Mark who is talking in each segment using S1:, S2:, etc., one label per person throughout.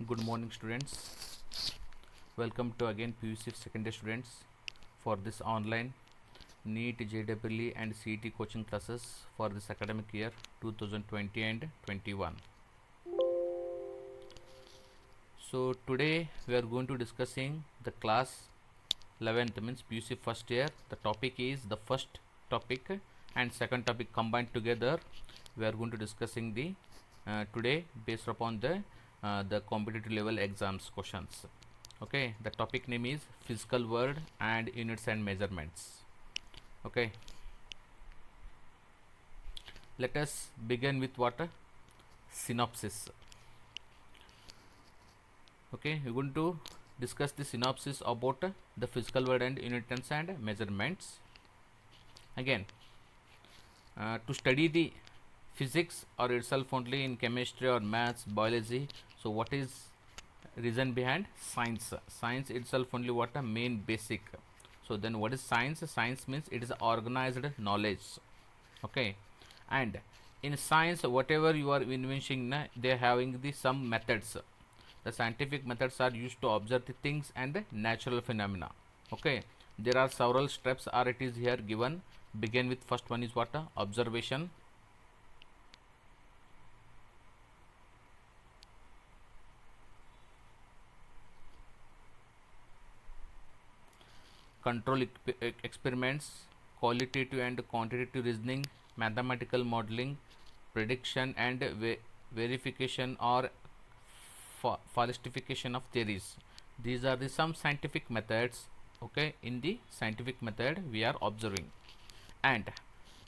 S1: Good morning, students. Welcome to again PUC second year students for this online NEET, JEE and CET coaching classes for this academic year 2020 and 21. So today we are going to discussing the class 11th, means PUC first year. The topic is the first topic and second topic combined together. We are going to discussing the today based upon the competitive level exams questions. Okay, the topic name is physical world and units and measurements. Okay, let us begin with what? Synopsis. Okay, we're going to discuss the synopsis about the physical world and units and measurements. Again, to study the physics or itself only in chemistry or maths, biology. So what is reason behind science? Science itself only what a main basic. So then what is science? Science means it is organized knowledge. Okay, and in science whatever you are inventing, they are having the some methods. The scientific methods are used to observe the things and the natural phenomena. Okay, there are several steps or it is here given. Begin with first one is what? Observation. Control experiments, qualitative and quantitative reasoning, mathematical modeling, prediction and verification or falsification of theories. These are the some scientific methods. Okay, in the scientific method we are observing. And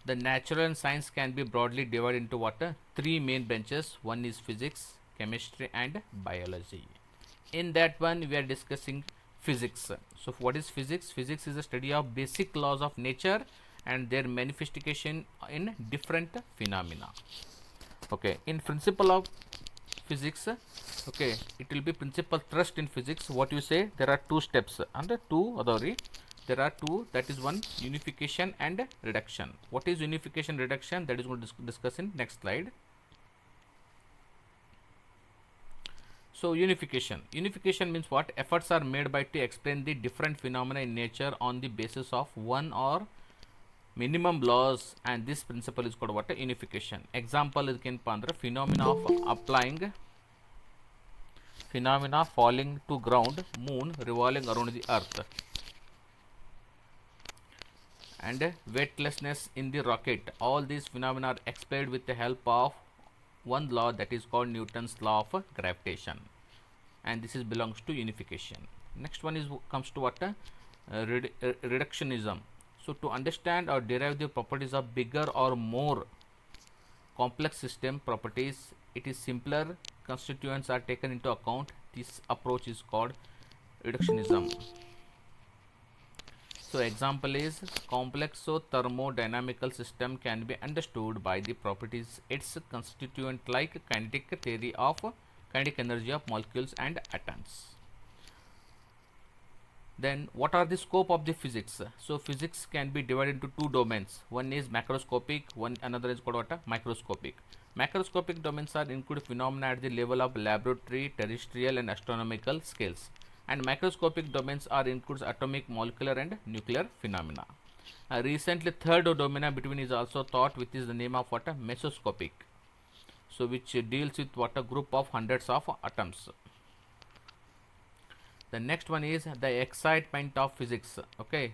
S1: the natural and science can be broadly divided into what? Three main branches. One is physics, chemistry and biology. In that one we are discussing physics. So what is physics? Physics is a study of basic laws of nature and their manifestation in different phenomena. Okay, in principle of physics, okay, it will be principal thrust in physics. What you say, there are two steps and two other. There are two, that is one unification and reduction. What is unification, reduction? That is going to discuss in next slide. So unification means what? Efforts are made by to explain the different phenomena in nature on the basis of one or minimum laws, and this principle is called what? Unification. Example is phenomena of applying, phenomena falling to ground, moon revolving around the earth, and weightlessness in the rocket. All these phenomena are explained with the help of one law, that is called Newton's law of gravitation, and this is belongs to unification. Next one is comes to what? Reductionism. So to understand or derive the properties of bigger or more complex system properties, it is simpler constituents are taken into account. This approach is called reductionism. So example is complex thermodynamical system can be understood by the properties its constituent, like kinetic theory of kinetic energy of molecules and atoms. Then what are the scope of the physics? So physics can be divided into two domains. One is macroscopic, one another is called what? Microscopic. Macroscopic domains are include phenomena at the level of laboratory, terrestrial and astronomical scales, and microscopic domains are includes atomic, molecular and nuclear phenomena. Recently third domain between is also thought, which is the name of what? Mesoscopic. So which deals with what? A group of hundreds of atoms. The next one is the excitement of physics. Okay,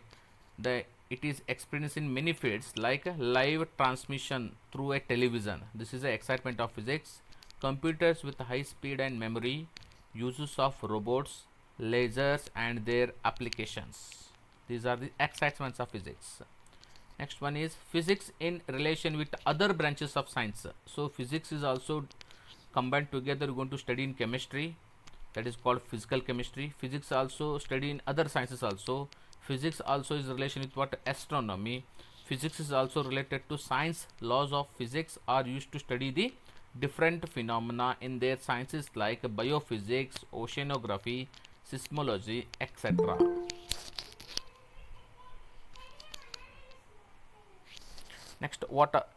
S1: it is experienced in many fields like live transmission through a television. This is the excitement of physics. Computers with high speed and memory, uses of robots, lasers and their applications. These are the excitements of physics. Next one is physics in relation with other branches of science. So physics is also combined together. We're going to study in chemistry, that is called physical chemistry. Physics also study in other sciences also. Physics also is relation with what? Astronomy. Physics is also related to science. Laws of physics are used to study the different phenomena in their sciences like biophysics, oceanography, seismology, etc. Next, what?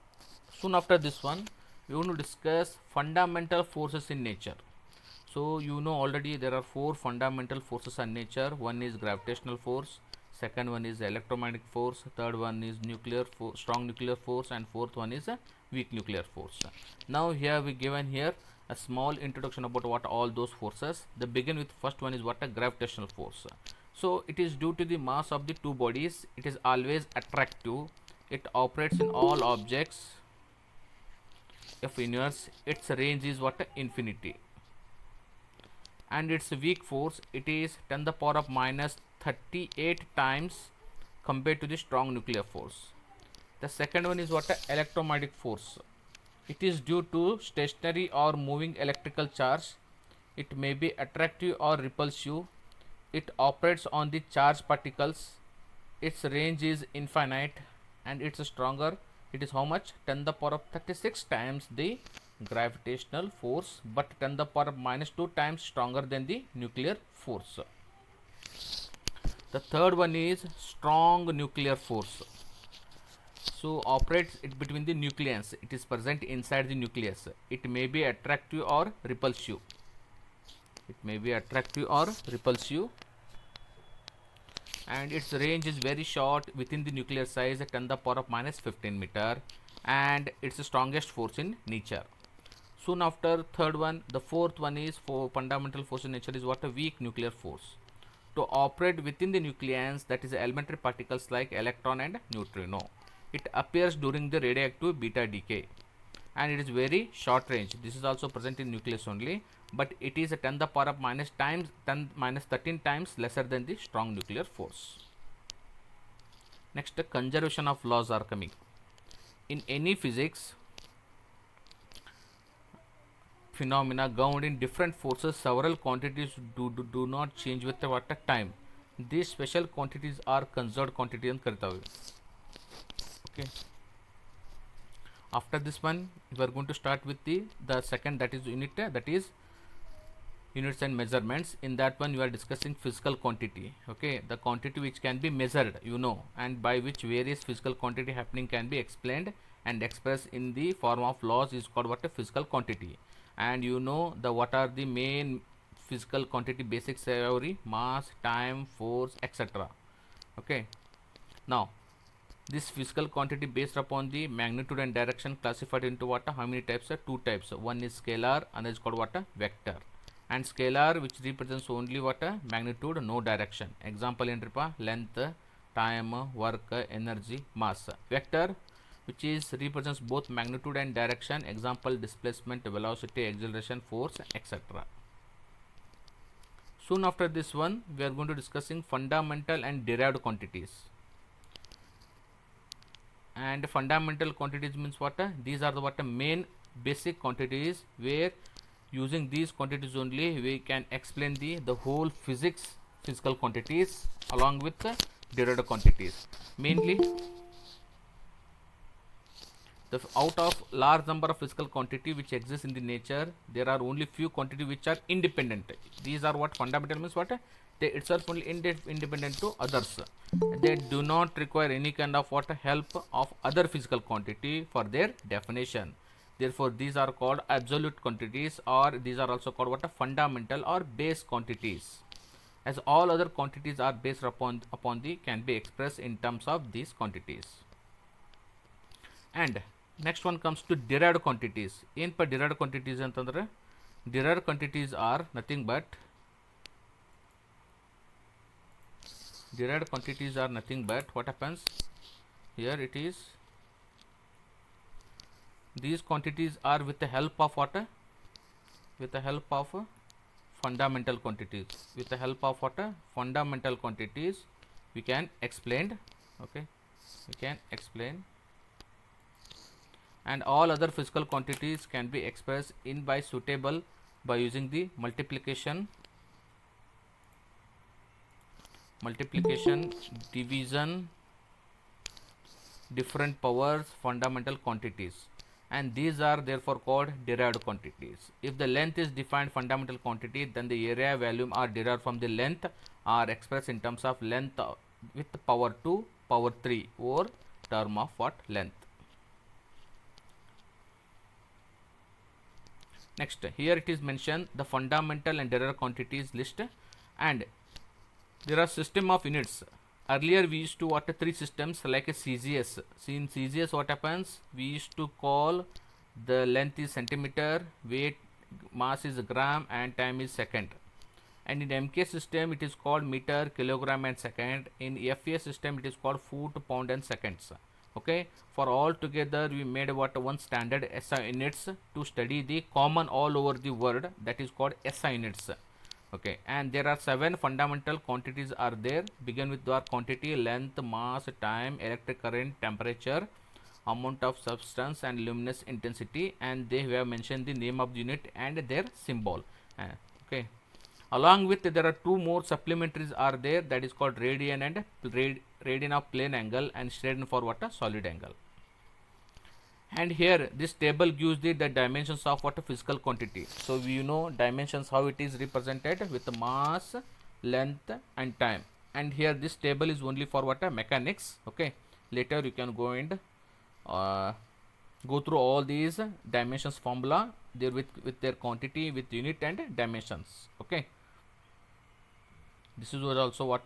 S1: Soon after this one, we want to discuss fundamental forces in nature. So you know already there are four fundamental forces in nature. One is gravitational force, second one is electromagnetic force, third one is strong nuclear force, and fourth one is a weak nuclear force. Now here we given here a small introduction about what all those forces. They begin with first one is what a gravitational force. So it is due to the mass of the two bodies. It is always attractive. It operates in all objects of universe. Its range is what infinity. And its weak force, it is 10 the power of minus 38 times compared to the strong nuclear force. The second one is what a electromagnetic force. It is due to stationary or moving electrical charge. It may be attractive or repulsive. It operates on the charged particles. Its range is infinite, and it's stronger. It is how much? 10 the power of 36 times the gravitational force, but 10 the power of minus 2 times stronger than the nuclear force. The third one is strong nuclear force. So operates it between the nucleons. It is present inside the nucleus. It may be attractive or repulsive. It may be attractive or repulsive, and its range is very short within the nuclear size at 10 the power of minus 15 meter, and it's the strongest force in nature. Soon after third one, the fourth one is for fundamental force in nature is what a weak nuclear force. To operate within the nucleons, that is elementary particles like electron and neutrino. It appears during the radioactive beta decay, and it is very short range. This is also present in nucleus only, but it is a 10 the power of minus 13 times lesser than the strong nuclear force. Next, the conservation of laws are coming. In any physics phenomena governed in different forces, several quantities do not change with the time. These special quantities are conserved quantity and karta hue. Okay. After this one, we are going to start with the second, that is unit, that is units and measurements. In that one, you are discussing physical quantity. Okay, the quantity which can be measured, and by which various physical quantity happening can be explained and expressed in the form of laws is called what a physical quantity. And the what are the main physical quantity basic theory: mass, time, force, etc. Okay. Now this physical quantity based upon the magnitude and direction classified into what? How many types? Two types. One is scalar, another is called what? Vector. And scalar, which represents only what? Magnitude, no direction. Example in length, time, work, energy, mass. Vector, which is represents both magnitude and direction. Example, displacement, velocity, acceleration, force, etc. Soon after this one, we are going to discussing fundamental and derived quantities. And fundamental quantities means what? These are the what main basic quantities, where using these quantities only we can explain the whole physical quantities along with the derived quantities. Mainly out of large number of physical quantity which exist in the nature, there are only few quantity which are independent. These are what fundamental means what? They itself only independent to others. They do not require any kind of what help of other physical quantity for their definition. Therefore these are called absolute quantities, or these are also called what a fundamental or base quantities, as all other quantities are based upon the can be expressed in terms of these quantities. And next one comes to derived quantities. In per derived quantities antandre, derived quantities are nothing but what happens here. It is these quantities are with the help of what? With the help of fundamental quantities. With the help of what? Fundamental quantities we can explain. Okay, we can explain. And all other physical quantities can be expressed in by suitable by using the multiplication, division, different powers, fundamental quantities, and these are therefore called derived quantities. If the length is defined fundamental quantity, then the area, volume are derived from the length, are expressed in terms of length with power 2, power 3 or term of what? Length. Next, here it is mentioned the fundamental and error quantities list, and there are system of units. Earlier we used to what three systems like a CGS. See, in CGS what happens, we used to call the length is centimeter, weight mass is gram, and time is second. And in MK system it is called meter, kilogram, and second. In FA system it is called foot, pound, and seconds. Okay, for all together we made what one standard SI units to study the common all over the world, that is called SI units. Okay, and there are 7 fundamental quantities are there. Begin with the quantity: length, mass, time, electric current, temperature, amount of substance, and luminous intensity. And they have mentioned the name of the unit and their symbol. Okay, along with there are 2 more supplementaries are there, that is called radian and radian of plane angle, and radian for what a solid angle. And here this table gives the dimensions of what a physical quantity. So we know dimensions how it is represented with mass, length, and time. And here this table is only for what a mechanics. Okay, later you can go and go through all these dimensions formula there with their quantity, with unit, and dimensions. Okay, this is what also what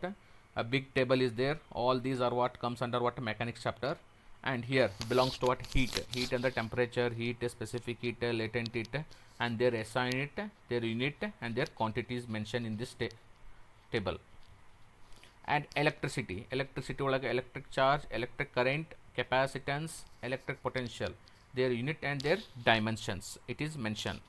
S1: a big table is there. All these are what comes under what mechanics chapter. And here belongs to what heat and the temperature, heat, specific heat, latent heat, and their SI unit, their unit, and their quantities mentioned in this table. And electricity like electric charge, electric current, capacitance, electric potential, their unit and their dimensions it is mentioned.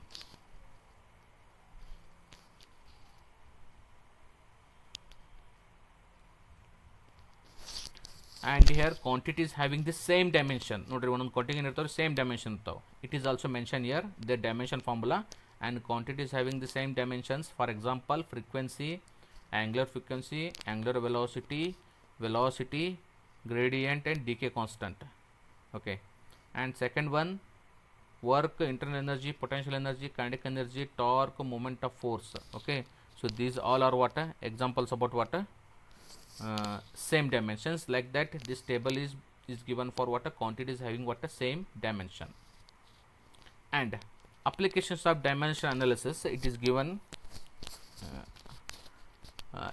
S1: And here quantities having the same dimension nodri onond quantity irtave same dimension irtave, it is also mentioned here the dimension formula. And quantities having the same dimensions, for example frequency, angular velocity, gradient, and decay constant. Okay, and second one, work, internal energy, potential energy, kinetic energy, torque, moment of force. Okay, so these all are what examples about what same dimensions. Like that this table is given for what a quantity is having what a same dimension. And applications of dimension analysis, it is given,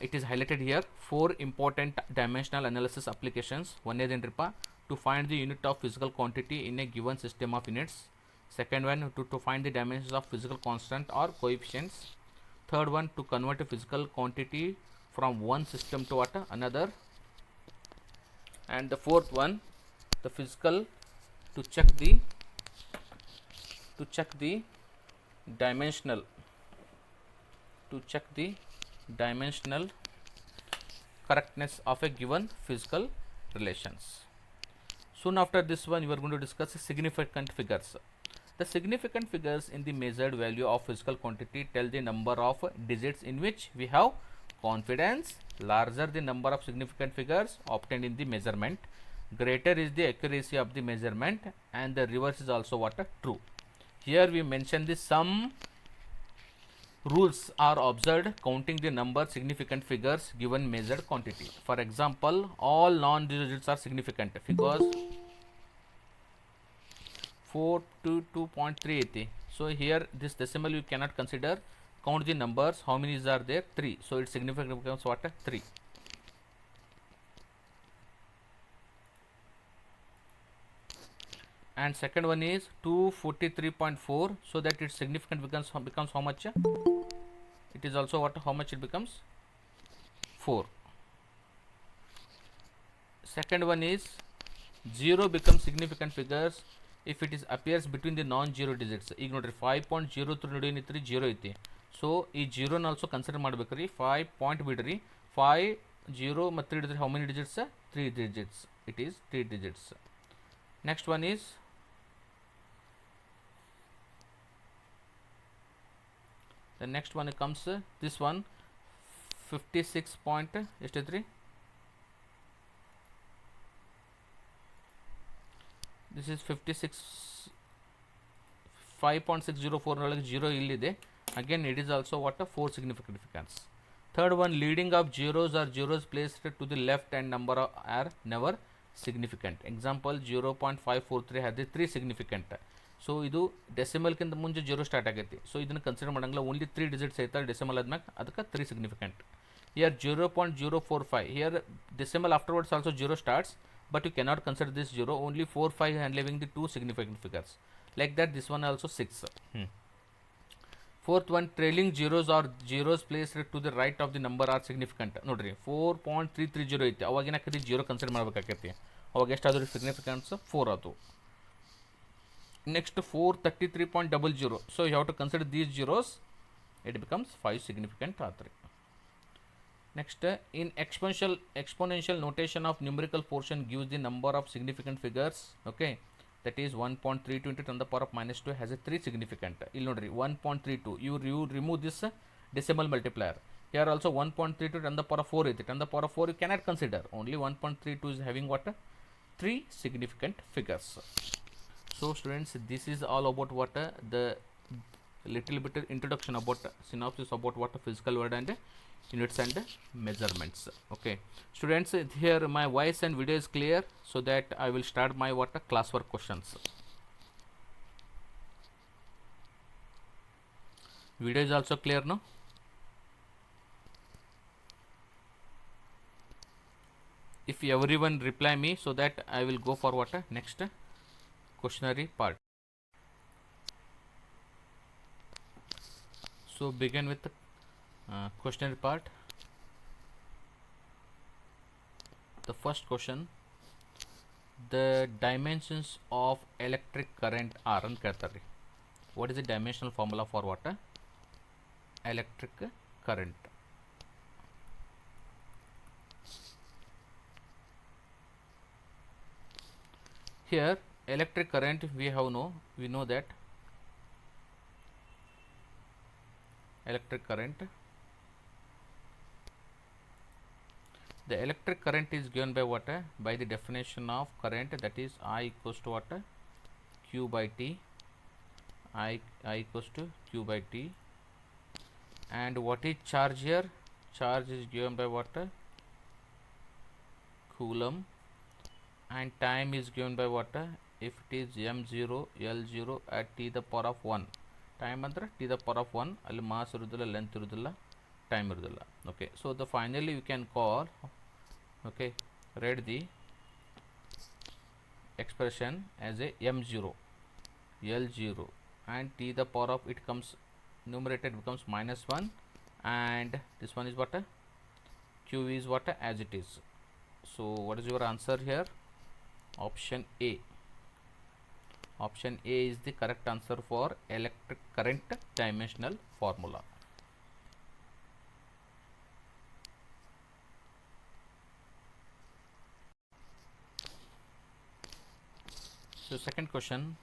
S1: it is highlighted here. 4 important dimensional analysis applications. One is to find the unit of physical quantity in a given system of units. Second one, to find the dimensions of physical constant or coefficients. Third one, to convert a physical quantity from one system to what another. And the fourth one, the physical, to check the dimensional correctness of a given physical relations. Soon after this one you are going to discuss significant figures. The significant figures in the measured value of physical quantity tell the number of digits in which we have confidence. Larger the number of significant figures obtained in the measurement, greater is the accuracy of the measurement, and the reverse is also what true. Here we mention the some rules are observed counting the number significant figures given measured quantity. For example, all non-digits are significant because 4 to 2.380. So here this decimal you cannot consider. Count the numbers, how many are there? 3. So its significant becomes what? 3. And second one is 243.4, so that its significant becomes how much? It is also what? How much it becomes? 4. Second one is 0 becomes significant figures if it is appears between the non-zero digits. ಈಗ ನೋಡ್ರಿ 5.03 ನೋಡಿ 0 ಐತಿ. So ಈ 0 also consider ಮಾಡಬೇಕ್ರಿ. 5 point ಬಿಡ್ರಿ. 5 0 ಮತ್ತು 3 ಹಿಡಿದ್ರೆ how many digits? 3 digits. It is 3 digits. Next one is the next one comes this one 56 point ಎಷ್ಟು? This is 56 5.604 ನೊಳಗೆ 0 ಇಲ್ಲಿದೆ. Again it is also what a 4 significant figures. Third one, leading of zeros or zeros placed to the left and number are never significant. Example 0.543 has the 3 significant. So ಇದು ಡೆಸಿಮಲ್ಕಿಂತ ಮುಂಚೆ zero start ಆಗೈತಿ. So ಇದನ್ನು consider ಮಾಡಂಗಿಲ್ಲ, only 3 digits ಐತಾರೆ decimal ಆದ್ಮ್ಯಾಗ, ಅದಕ್ಕೆ 3 significant. Here 0.045, here decimal afterwards also zero starts, but you cannot consider this 0, only 4 5 and leaving the 2 significant figures. Like that, this one also 6. Fourth one, trailing zeros or zeros placed to the right of the number are significant. ನೋಡ್ರಿ 4.330 ಐತಿ, ಅವಾಗ ಏನಾಕೈತಿ, zero consider ಮಾಡಬೇಕಾಕೈತಿ. ಅವಾಗ ಎಷ್ಟಾದ್ರೂ significance 4 ಆಯಿತು. Next 433.00, so you have to consider these zeros, it becomes 5 significant ಆತ್ರಿ. Next, in exponential notation of numerical portion gives the number of significant figures, okay, that is 1.32 into 10 to the power of minus 2 has a 3 significant. ಇಲ್ಲಿ ನೋಡ್ರಿ 1.32, you remove this decimal multiplier. Here also 1.32 10 to the power of 4 ಐತಿ, 10 to the power of 4 you cannot consider, only 1.32 is having what, 3 significant figures. So students, this is all about what the little bit introduction about synopsis about what physical word and units and measurements. Okay students, here my voice and video is clear, so that I will start my what classwork questions. Video is also clear, no? If everyone reply me, so that I will go for what next questionnaire part. So begin with the questionnaire part. The first question, the dimensions of electric current are ಅಂತ ಕೇಳ್ತಾರೆ. What is the dimensional formula for what electric current? Here electric current we know that electric current, the electric current is given by what, by the definition of current, that is I equals to what, Q by T, I equals to Q by T. And what is charge here? Charge is given by what, Coulomb. And time is given by what, if it is m0 l0 at t the power of 1, time ಅಂದ್ರೆ t the power of 1, ಅಲ್ಲಿ mass ಇರುವುದಿಲ್ಲ, length ಇರುವುದಿಲ್ಲ, time ಇರುವುದಿಲ್ಲ. Okay, so the finally you can call, okay, read the expression as a m0 l0 and t the power of, it comes numerator becomes -1, and this one is what, q is what as it is. So what is your answer here? Option A. Option A is the correct answer for electric current dimensional formula. So second question,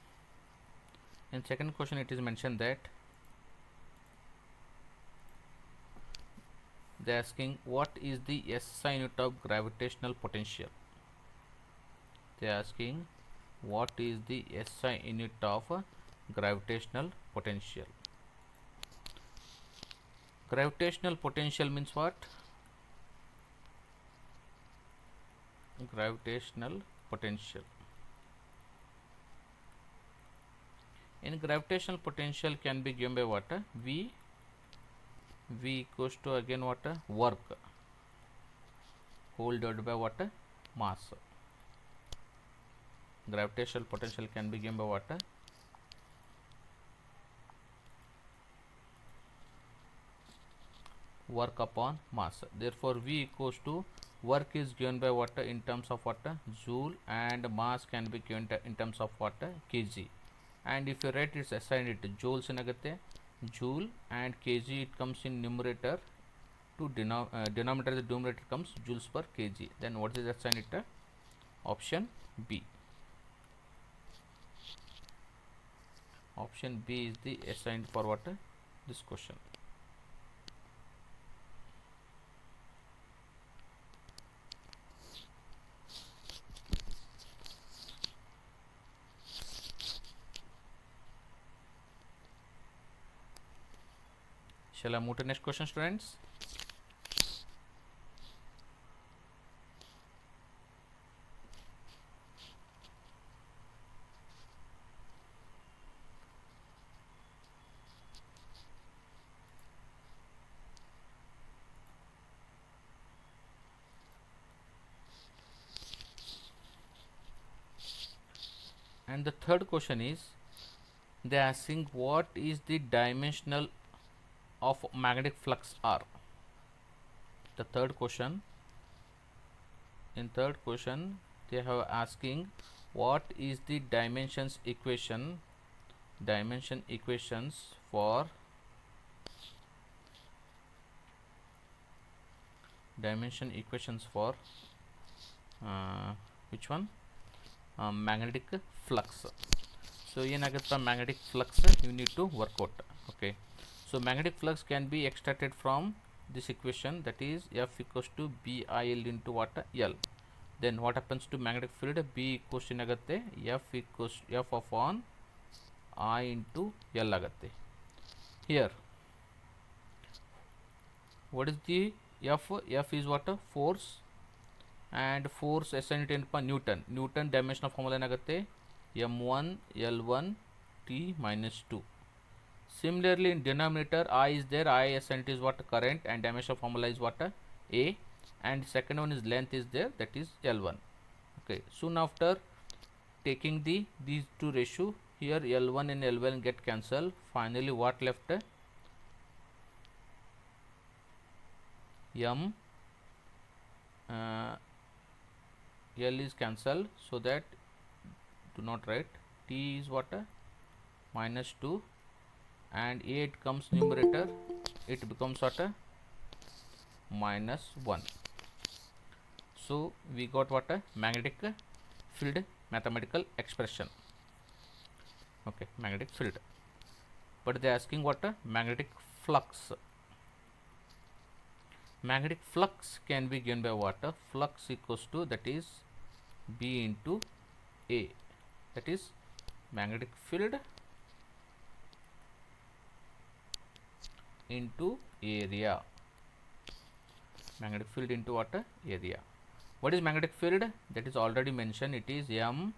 S1: in second question it is mentioned that they are asking what is the SI unit of gravitational potential. They are asking what is the SI unit of gravitational potential. Gravitational potential means what? Gravitational potential. In gravitational potential can be given by what, V equals to again what, work whole divided by what, mass. Gravitational potential can be given by what, work upon mass. Therefore V equals to work is given by what, in terms of what, joule, and mass can be given in terms of what, kg. And if you write its SI unit, joules ಏನಾಗುತ್ತೆ, joule, and kg it comes in numerator to denominator, the numerator comes joules per kg. Then what is the SI unit? Option B. Option B is the SI unit for what, this question. Shall I move to next question, students? And the third question is, they are asking what is the dimensional of magnetic flux R. The third question, in third question they have asking what is the dimensions equation, dimension equations for dimension equations for which one, magnetic flux. So ಏನಾಗುತ್ತೆ magnetic flux you need to work out. Okay, so magnetic flux can be extracted from this equation, that is F equals to BIL into what, L. Then what happens to magnetic field, B equals to ಏನಾಗುತ್ತೆ F equals F upon I into L ಆಗುತ್ತೆ. Here what is the F? F is what, force, and force SI ಏನಪ್ಪ Newton. Newton dimension of formula ಏನಾಗುತ್ತೆ m1 L1 T minus 2. Similarly in denominator I is there, I SI is what, current, and dimension of formula is what, A, and second one is length is there, that is L1. Okay, soon after taking these two ratio, here L1 and L1 get cancelled. Finally what left, M L is cancelled, so that do not write. T is what, minus 2, and A it comes numerator, it becomes what, minus 1. So we got what, magnetic field mathematical expression. Okay, magnetic field, but they are asking what, magnetic flux. Magnetic flux can be given by what, flux equals to, that is B into A, that is magnetic field into area. Magnetic field into what, area. What is magnetic field? That is already mentioned, it is M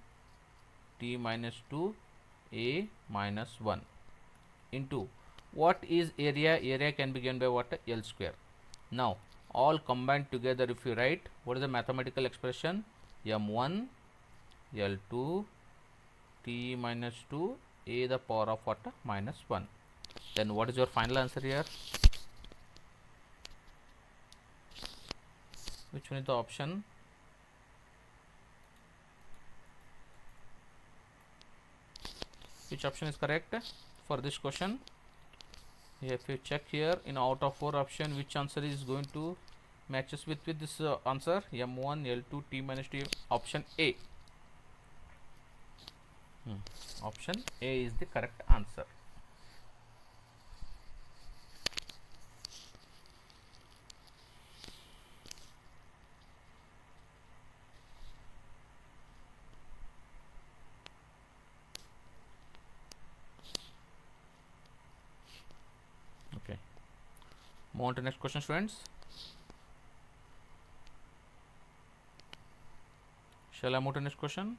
S1: T minus 2 A minus 1 into what is area? Area can be given by what, L square. Now all combined together, if you write, what is the mathematical expression? M1 L2 T minus 2 A the power of what, minus 1. Then what is your final answer here? Which one is the option? Which option is correct for this question? If you check here, in out of 4 option, which answer is going to matches with this answer? M1 L2 T minus T, option A. Option A is the correct answer. Okay, move on to next question, students. Shall I move to next question?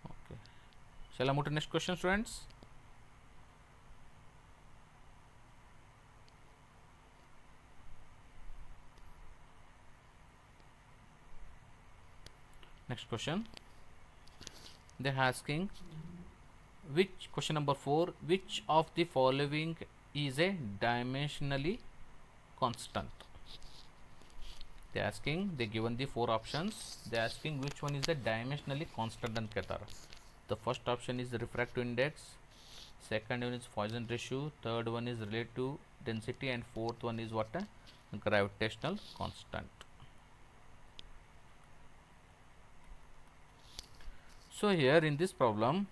S1: Okay, shall I move to next question, students? Next question, they are asking, which, question number 4, which of the following is a dimensionally constant? They are asking, they given the 4 options, they are asking which one is the dimensionally constant ಅಂತ ಕೇಳ್ತಾರೆ. The first option is the refractive index, second one is Poisson ratio, third one is relative density, and fourth one is what, gravitational constant. So here in this problem,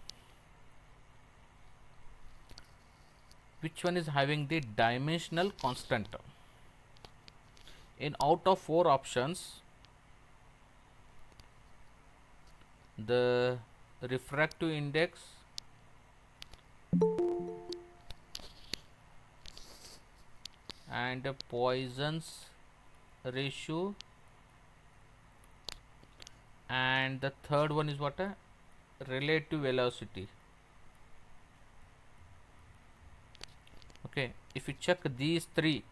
S1: which one is having the dimensional constant? In out of 4 options, the refractive index, and Poisson's ratio, and the third one is what, a relative velocity. Okay, if you check these three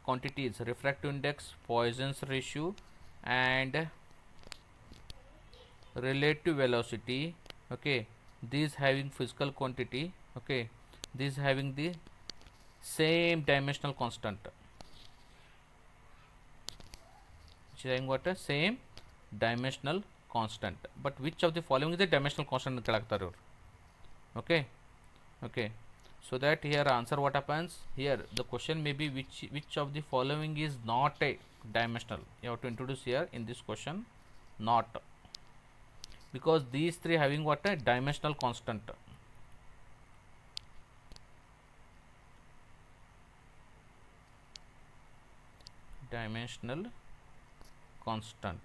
S1: quantities, refractive index, Poisson's ratio, and relative velocity, okay, these having physical quantity, okay, these having the same dimensional constant, which is having what, a same dimensional constant. But which of the following is the dimensional constant? Okay, okay, so that here answer what happens here, the question may be which of the following is not a dimensional. You have to introduce here in this question not, because these three having what, a dimensional constant. Dimensional constant.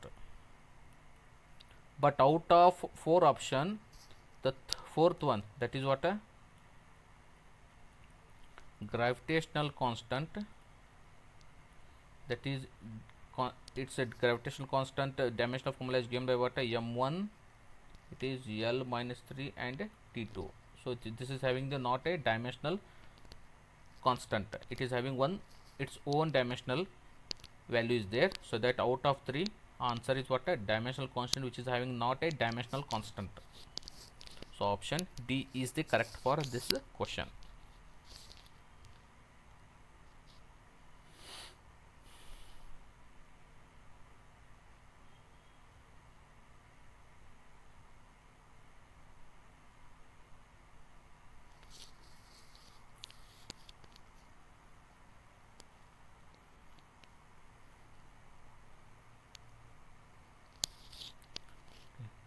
S1: But out of four option, the fourth one, that is what, a gravitational constant, that is it's a gravitational constant, dimensional formula is given by what, m1, it is L minus 3 and T2. So this is having the not a dimensional constant, it is having one its own dimensional value is there. So that out of three, answer is what, a dimensional constant which is having not a dimensional constant. So option D is the correct for this question.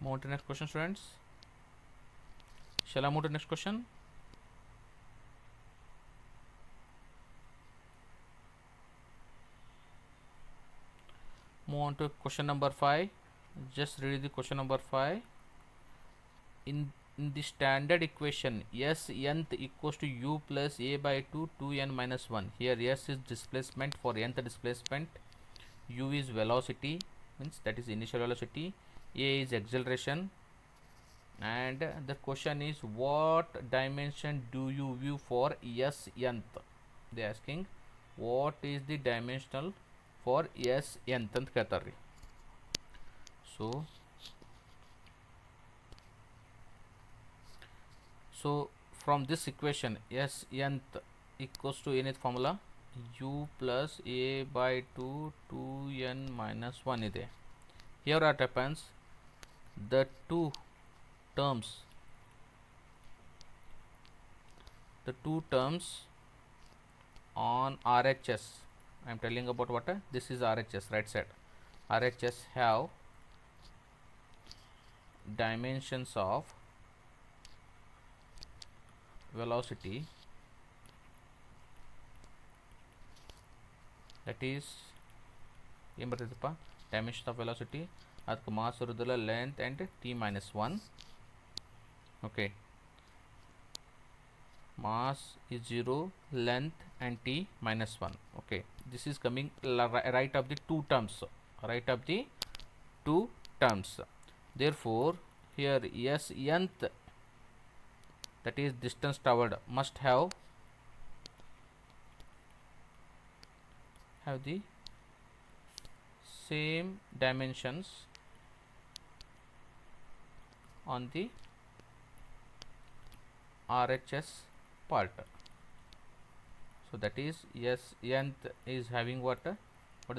S1: Move on to next question, students. Shall I move to next question? Move on to question number 5. Just read the question number 5. In the standard equation, S nth equals to u plus a by 2 2n minus 1. Here S is displacement. For nth displacement, u is velocity, means that is initial velocity, a is acceleration, and the question is what dimension do you view for S nth? They are asking what is the dimensional for S nth ಅಂತ ಕೇಳ್ತಾರೆ. So from this equation, S nth equals to nth formula u plus a by 2 2n minus 1 ಇದೆ. Here what happens, the two terms on RHS, I am telling about what, this is RHS, right side. RHS have dimensions of velocity, that is ಏನು ಬರ್ತೈತಪ್ಪ, dimension of velocity, ಅದಕ್ಕೆ mass ಇರೋದಿಲ್ಲ, length and t minus 1. okay, mass is 0, length and t minus 1. okay, this is coming right of the two terms, therefore here S nth, that is distance traveled, must have the same dimensions on the RHS part. So that is S nth is having what is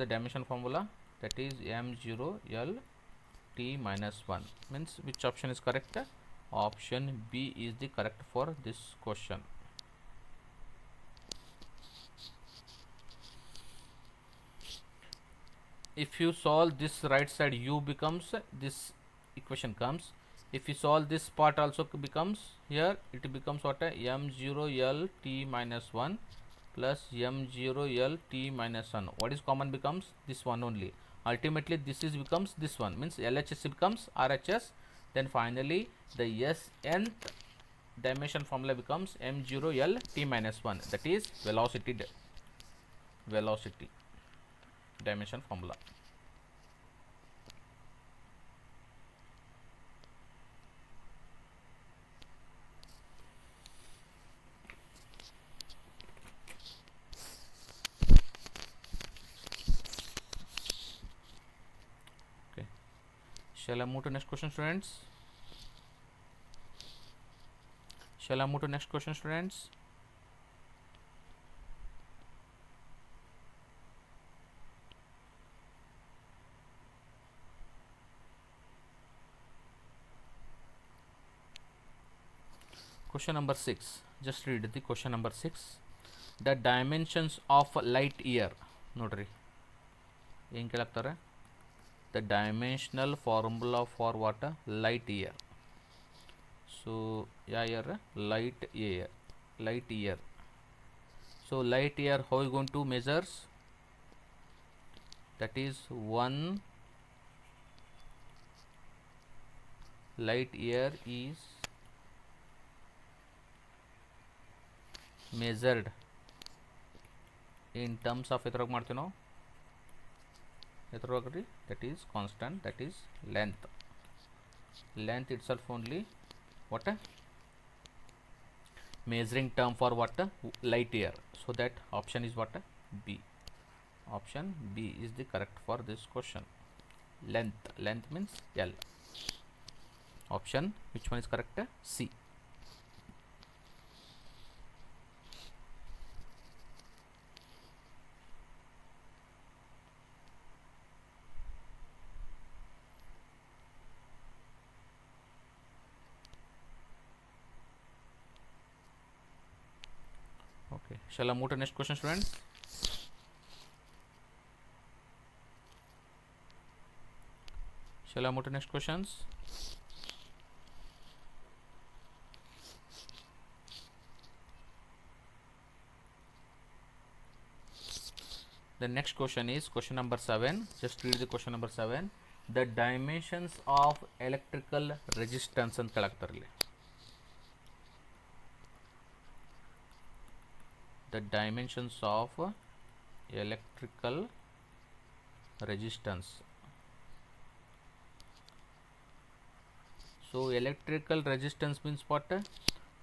S1: the dimension formula, that is m0 L t minus 1. means which option is correct? Option B is the correct for this question. If you solve this right side, u becomes, this equation comes, if you solve this part also becomes, here it becomes what, m0 L t minus 1 plus m0 L t minus 1. what is common becomes this one only. Ultimately this is becomes this one, means LHS becomes RHS. Then finally the S nth dimension formula becomes m0 L t minus 1, that is velocity dimension formula. Shall I move to next question, students? Shall I move to next question, students? Question number 6. Just read the question number 6. The dimensions of light year. Nodri. ಏನು ಕೇಳಾಕ್ತಾರೆ? The dimensional formula for what? Light year. So yeah, year light year. Light year. So light year, how are you going to measures? That is 1 light year is measured in terms of ಎದ್ರಾಗ ಮಾಡ್ತೀವಿ ನಾವು ಎದ್ರಾಗ್ರಿ that is constant, that is length itself only what measuring term for what light year. So that option is what B. Option B is the correct for this question. Length means L. Option which one is correct? C. Okay, shall I move to next question, students? Shall I move to next questions? The next question is question number 7. Just read the question number 7. The dimensions of electrical resistance ಅಂತ ಹೇಳಾಕ್ತಾರಲ್ಲಿ. The dimensions of electrical resistance. So electrical resistance means what?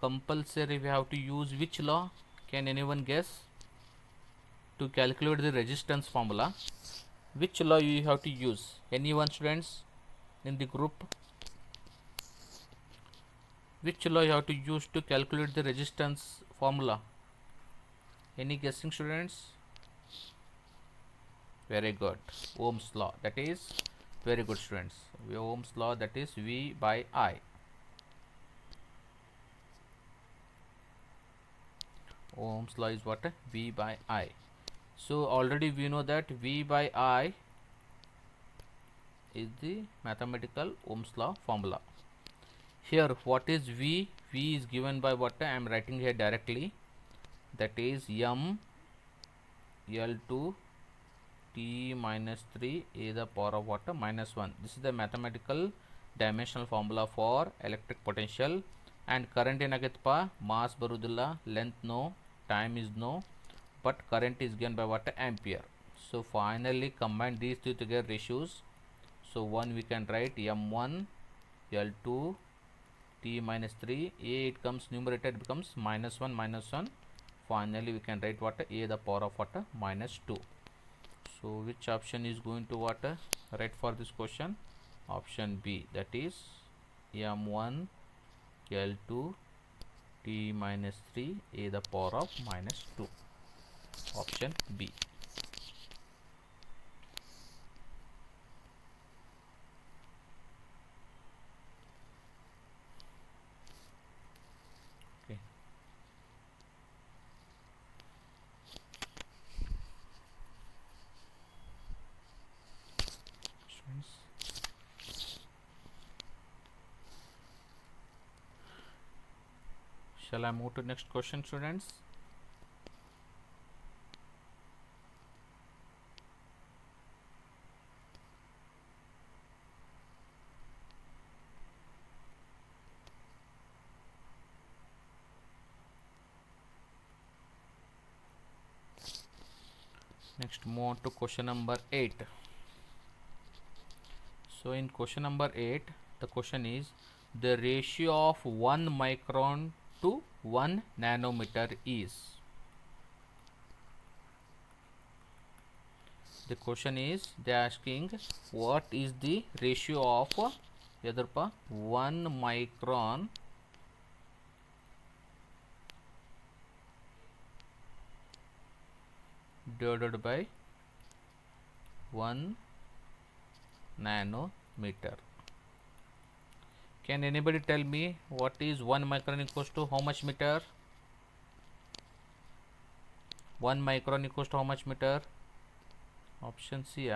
S1: Compulsory we have to use which law? Can anyone guess? To calculate the resistance formula, which law you have to use? Anyone, students, in the group? Which law you have to use to calculate the resistance formula? Any guessing, students? Very good. Ohm's law. That is very good, students. Ohm's law, that is V by I. Ohm's law is what? V by I. So already we know that V by I is the mathematical Ohm's law formula. Here what is V? V is given by what? I am writing here directly. That is M L2 T minus 3 a the power of what? Minus 1. This is the mathematical dimensional formula for electric potential. And current ಏನಾಗೈತಪ್ಪ? Mass ಬರುವುದಿಲ್ಲ, length no, time is no, but current is given by what? Ampere. So finally combine these two together ratios. So 1 we can write M1 L2 T minus 3 a, it comes numerator, it becomes minus 1 minus 1. Finally we can write what? A the power of what? Minus 2. So which option is going to what? Right for this question? Option B, that is M1 L2 T minus 3 a the power of minus 2. Option B. Okay. Shall I move to next question, students? Next move on to question number 8. So in question number 8 the question is the ratio of 1 micron to 1 nanometer is. The question is they are asking what is the ratio of yadarpa 1 micron divided by 1 nanometer. Can anybody tell me what is 1 micron equals to how much meter? 1 micron equals to how much meter? Option C.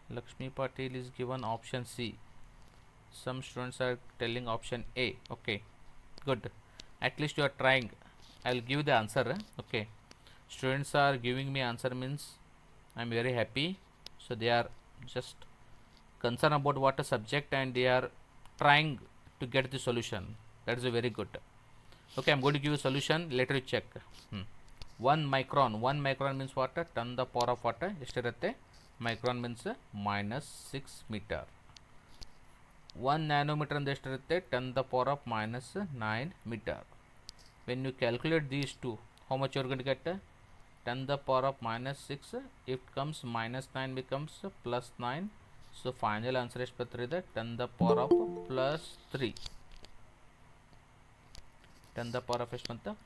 S1: Lakshmi Patil is given option C. Some students are telling option A. Okay, good. At least you are trying. I'll give the answer. Okay, students are giving me answer means I'm very happy. So they are just concerned about what a subject and they are trying to get the solution. That is a very good. Okay, I'm going to give you a solution. Later you check. 1 micron. 1 micron means what? 10 the power of what? Estirutte. Micron means minus 6 meter. 1 nanometer and estirutte 10 the power of minus 9 meter. When you calculate these two, how much you are going to get? 10 the power of minus 6. If it comes minus 9 becomes plus 9. So final answer is 10 the power of plus 3. 10 the power of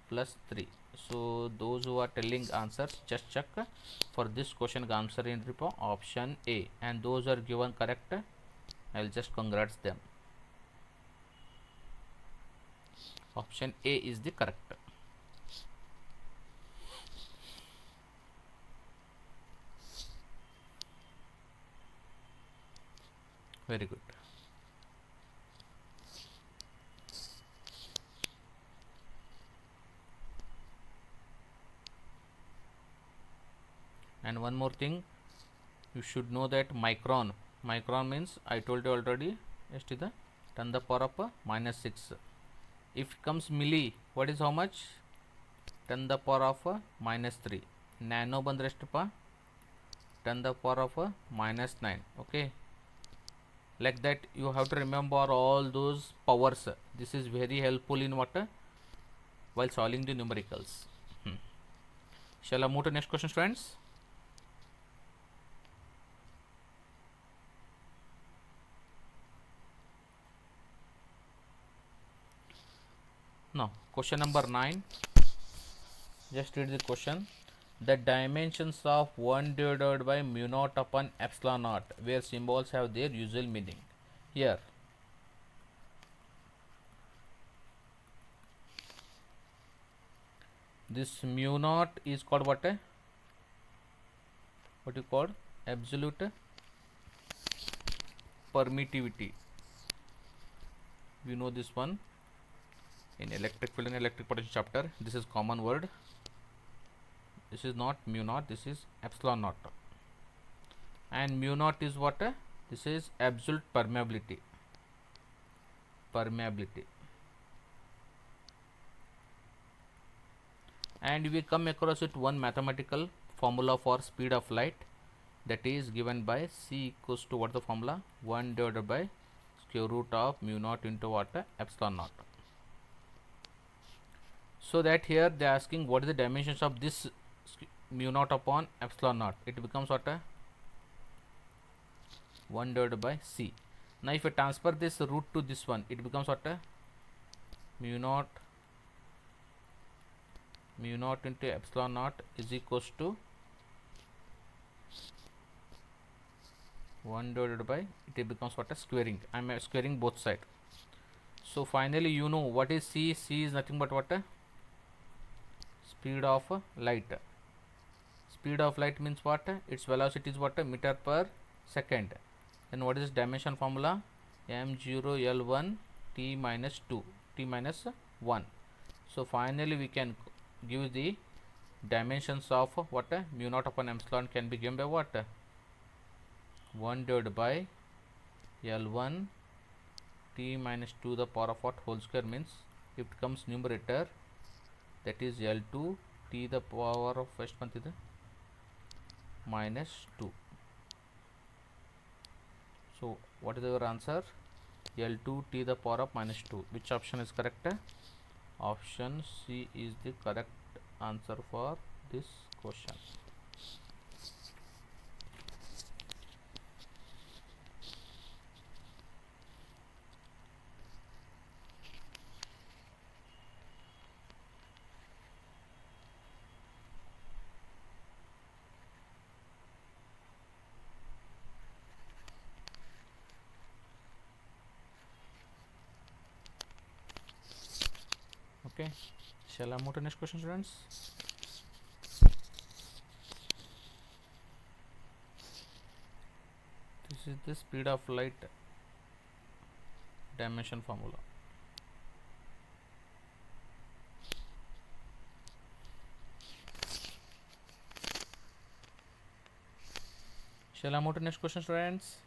S1: plus 3. So those who are telling answers, just check for this question answer in option A, and those are given correct, I'll just congrats them. Option A is the correct. Very good. And one more thing, you should know that micron means I told you already, just the 10 the power of minus 6. If it comes milli, what is how much? 10 the power of minus 3. Nano bandrestpa 10 the power of minus 9. Okay, like that you have to remember all those powers. This is very helpful in what? While solving the numericals. Shall I move to next question, students? Now, question number 9. Just read the question. The dimensions of 1 divided by mu naught upon epsilon naught, where symbols have their usual meaning. Here, this mu naught is called what? What you call? Absolute permittivity. We know this one in electric field and electric potential chapter. This is common word. This is not mu naught, this is epsilon naught. And mu naught is what? This is absolute permeability. And we come across it one mathematical formula for speed of light, that is given by C equals to what the formula? 1 divided by square root of mu naught into what? Epsilon naught. So that here they are asking what is the dimensions of this mu naught upon epsilon naught. It becomes what? 1 divided by C. Now if I transfer this root to this one, it becomes what? Mu naught into epsilon naught is equals to 1 divided by, it becomes what? Squaring. I am squaring both sides. So finally you know what is C. C is nothing but what? Speed of light. Speed of light means what? Its velocity is what? Meter per second. Then what is dimension formula? m0 l1 t minus 2 t minus 1. So finally we can give the dimensions of what? Mu naught upon epsilon can be given by what? 1 divided by l1 t minus 2 the power of what? Whole square, means if it comes numerator, that is l2 t the power of first one is minus 2. So what is our answer? L2 t the power of minus 2. Which option is correct? Option C is the correct answer for this question. Okay, shall I move to next question, students? This is the speed of light dimension formula. Shall I move to next question, students?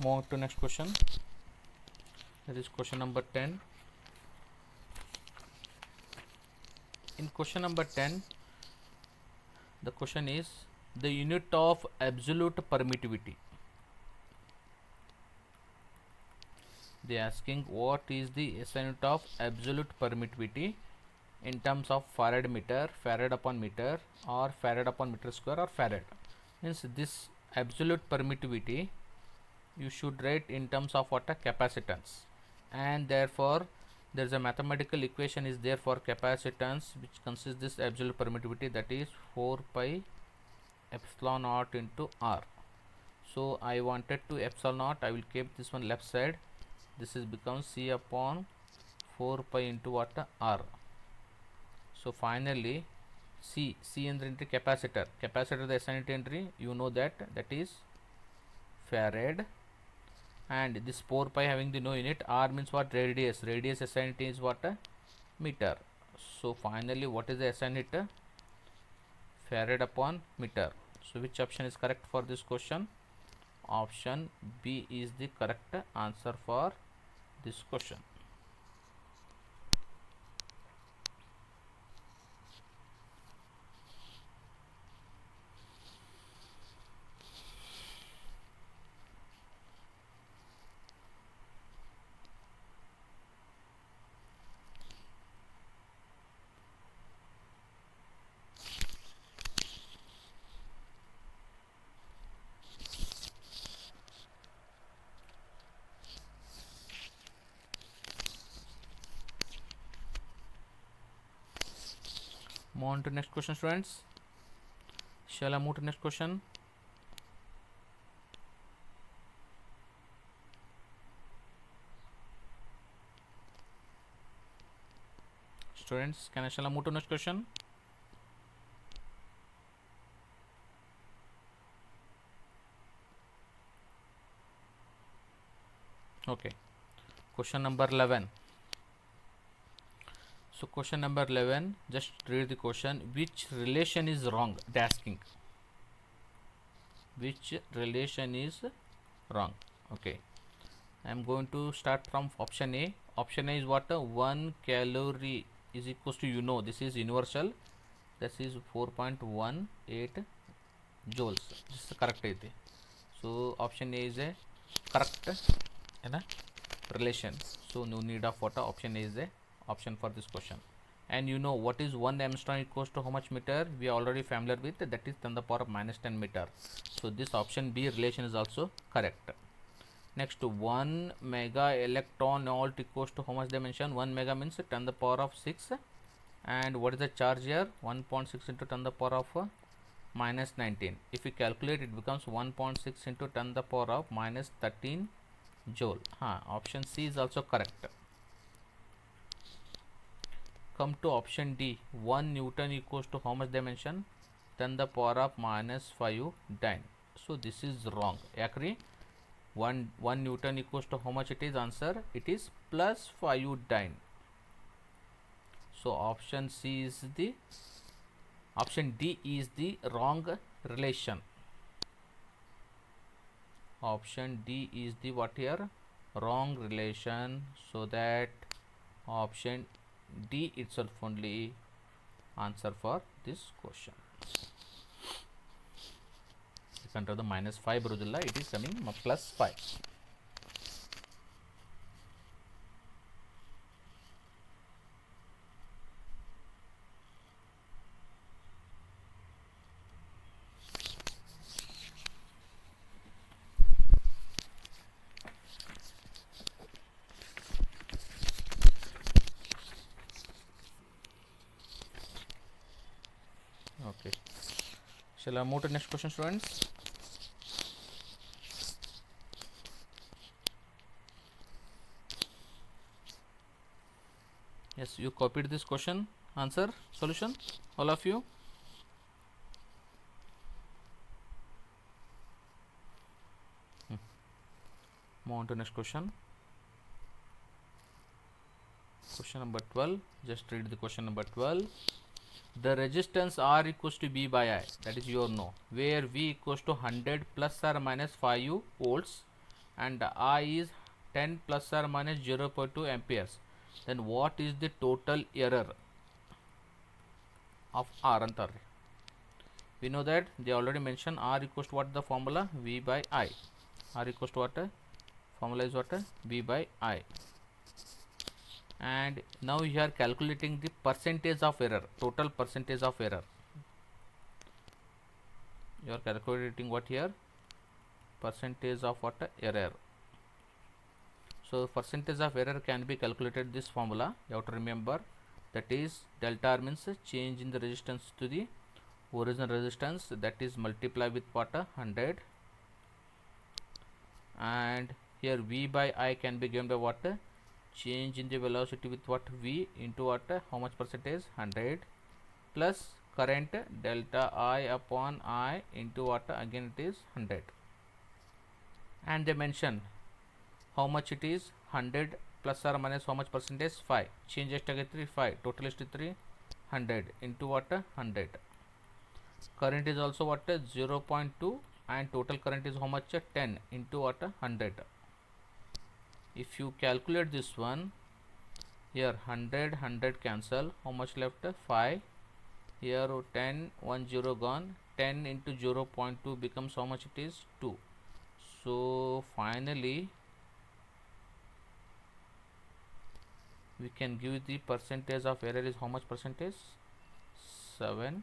S1: Move to next question. That is question number 10. In question number 10, the question is the unit of absolute permittivity. They are asking what is the SI unit of absolute permittivity in terms of farad meter, farad upon meter, or farad upon meter square, or farad. Means this absolute permittivity you should write in terms of what a capacitance, and therefore there is a mathematical equation is there for capacitance which consists this absolute permittivity, that is 4 pi epsilon naught into R. So I wanted to epsilon naught, I will keep this one left side. This is becomes C upon 4 pi into what R. So finally C into capacitor. Capacitor the SI unit entry you know that is farad, and this 4 pi having the no unit. R means what? Radius. Radius SI unit is what? Meter. So finally what is the SI unit? Farad upon meter. So which option is correct for this question? Option B is the correct answer for this question. Move on to next question, students. Shall I move to next question? Students, shall I move to next question? Okay. Question number 11. So question number 11, just read the question. Which relation is wrong? They asking. Which relation is wrong? Okay. I am going to start from option A. Option A is what? 1 calorie is equals to, this is universal. This is 4.18 joules. This is correct. So option A is a correct relation. So no need of what? Option A is a option for this question. And what is 1 Armstrong equals to how much meter? We are already familiar with that is 10 to the power of minus 10 meter. So this option B relation is also correct. Next, 1 mega electron volt equals to how much dimension? 1 mega means 10 to the power of 6. And what is the charge here? 1.6 into 10 to the power of minus 19. If we calculate, it becomes 1.6 into 10 to the power of minus 13 joule. Option C is also correct. Come to option D. 1 Newton equals to how much dimension? 10 to the power of minus 5 dyne. So this is wrong. Agree? 1 Newton equals to how much it is? Answer, it is plus 5 dyne. So option D is the wrong relation. Option D is the what here? Wrong relation. So that option D itself only answer for this question. Under the minus 5 Brujilla, it is coming plus 5. Okay. Shall I move to the next question, students? Yes, you copied this question answer solution, all of you. Move on to next question. Question number 12. Just read the question number 12. The resistance R equals to B by I, that is your no, where V equals to 100 plus or minus 5 volts and I is 10 plus or minus 0.2 amperes. Then what is the total error of R antar? We know that they already mentioned R equals to what the formula, V by I. R equals to what? Formula is what? V by I. And now you are calculating the percentage of error, total percentage of error. You are calculating what here? Percentage of what? Error. So percentage of error can be calculated this formula. You have to remember, that is delta R means change in the resistance to the original resistance, that is multiply with what? 100, and here V by I can be given by what? Change in the velocity with what? V into what? How much percentage? 100 plus current delta I upon I into what? Again it is 100, and they mention how much it is. 100 plus or minus how much percentage? 5. Change ಎಷ್ಟಾಗೈತ್ರಿ 5, total ಎಷ್ಟು 100 into what? 100. Current is also what? 0.2, and total current is how much? 10 into what? 100. If you calculate this one, here 100 cancel, how much left? 5. Here 10, 1 0 gone. 10 into 0.2 becomes how much it is? 2. So finally we can give the percentage of error is how much percentage? 7%.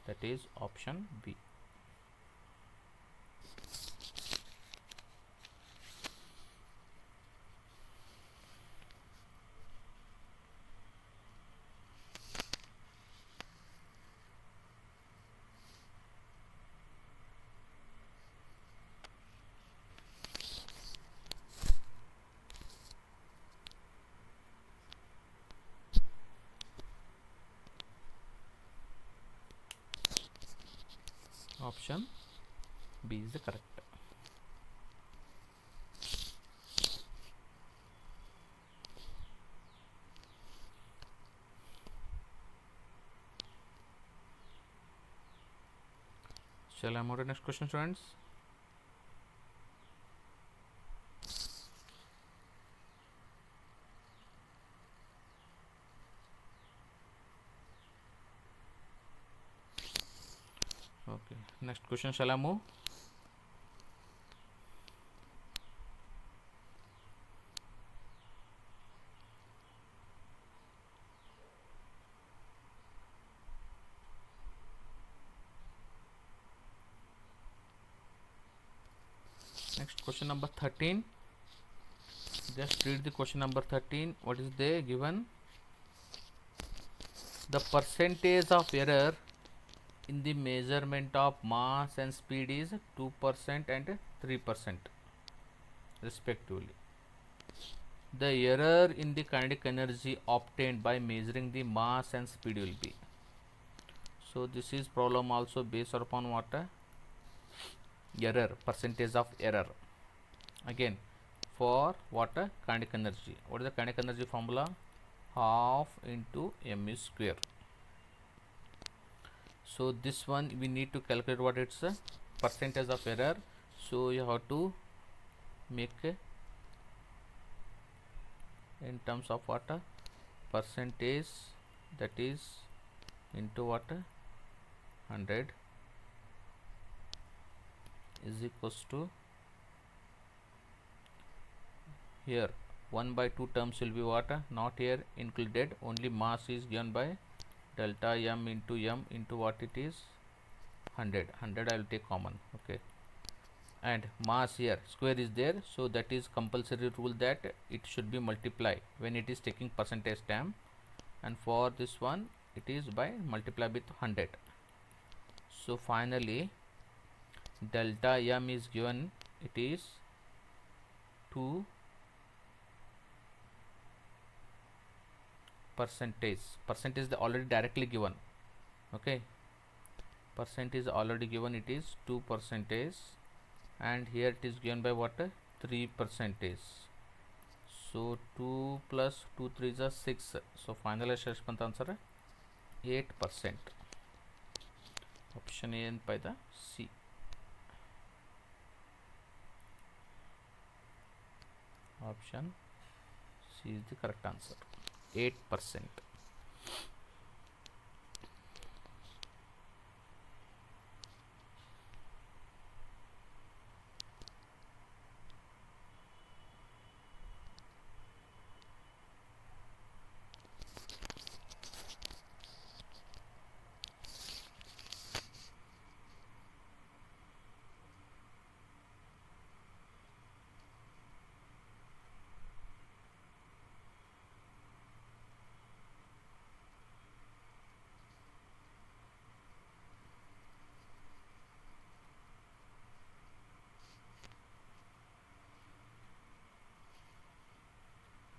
S1: That is option B. Option B is the correct. Shall I move to the next question, students? Okay, next question, shall I move? Next question number 13. Just read the question number 13. What is they given? The percentage of error in the measurement of mass and speed is 2% and 3% respectively. The error in the kinetic energy obtained by measuring the mass and speed will be. So this is problem also based upon what? Error, percentage of error. Again, for what? Kinetic energy. What is the kinetic energy formula? Half into mu square. So this one we need to calculate what it's a percentage of error. So you have to make in terms of what? percentage, that is into what, 100 is equals to, here 1 by 2 terms will be what, not here included, only mass is given by delta m into what it is, 100 I will take common. Okay, and mass here square is there, so that is compulsory rule that it should be multiply when it is taking percentage term, and for this one it is by multiply with 100. So finally delta m is given, it is 2 percentage the already directly given. Okay, percentage already given, it is 2 percentage, and here it is given by what, 3 percentage. So 2 plus 2 3 is 6, so final answer 8%. Option A and by the C. Option C is the correct answer, 8%.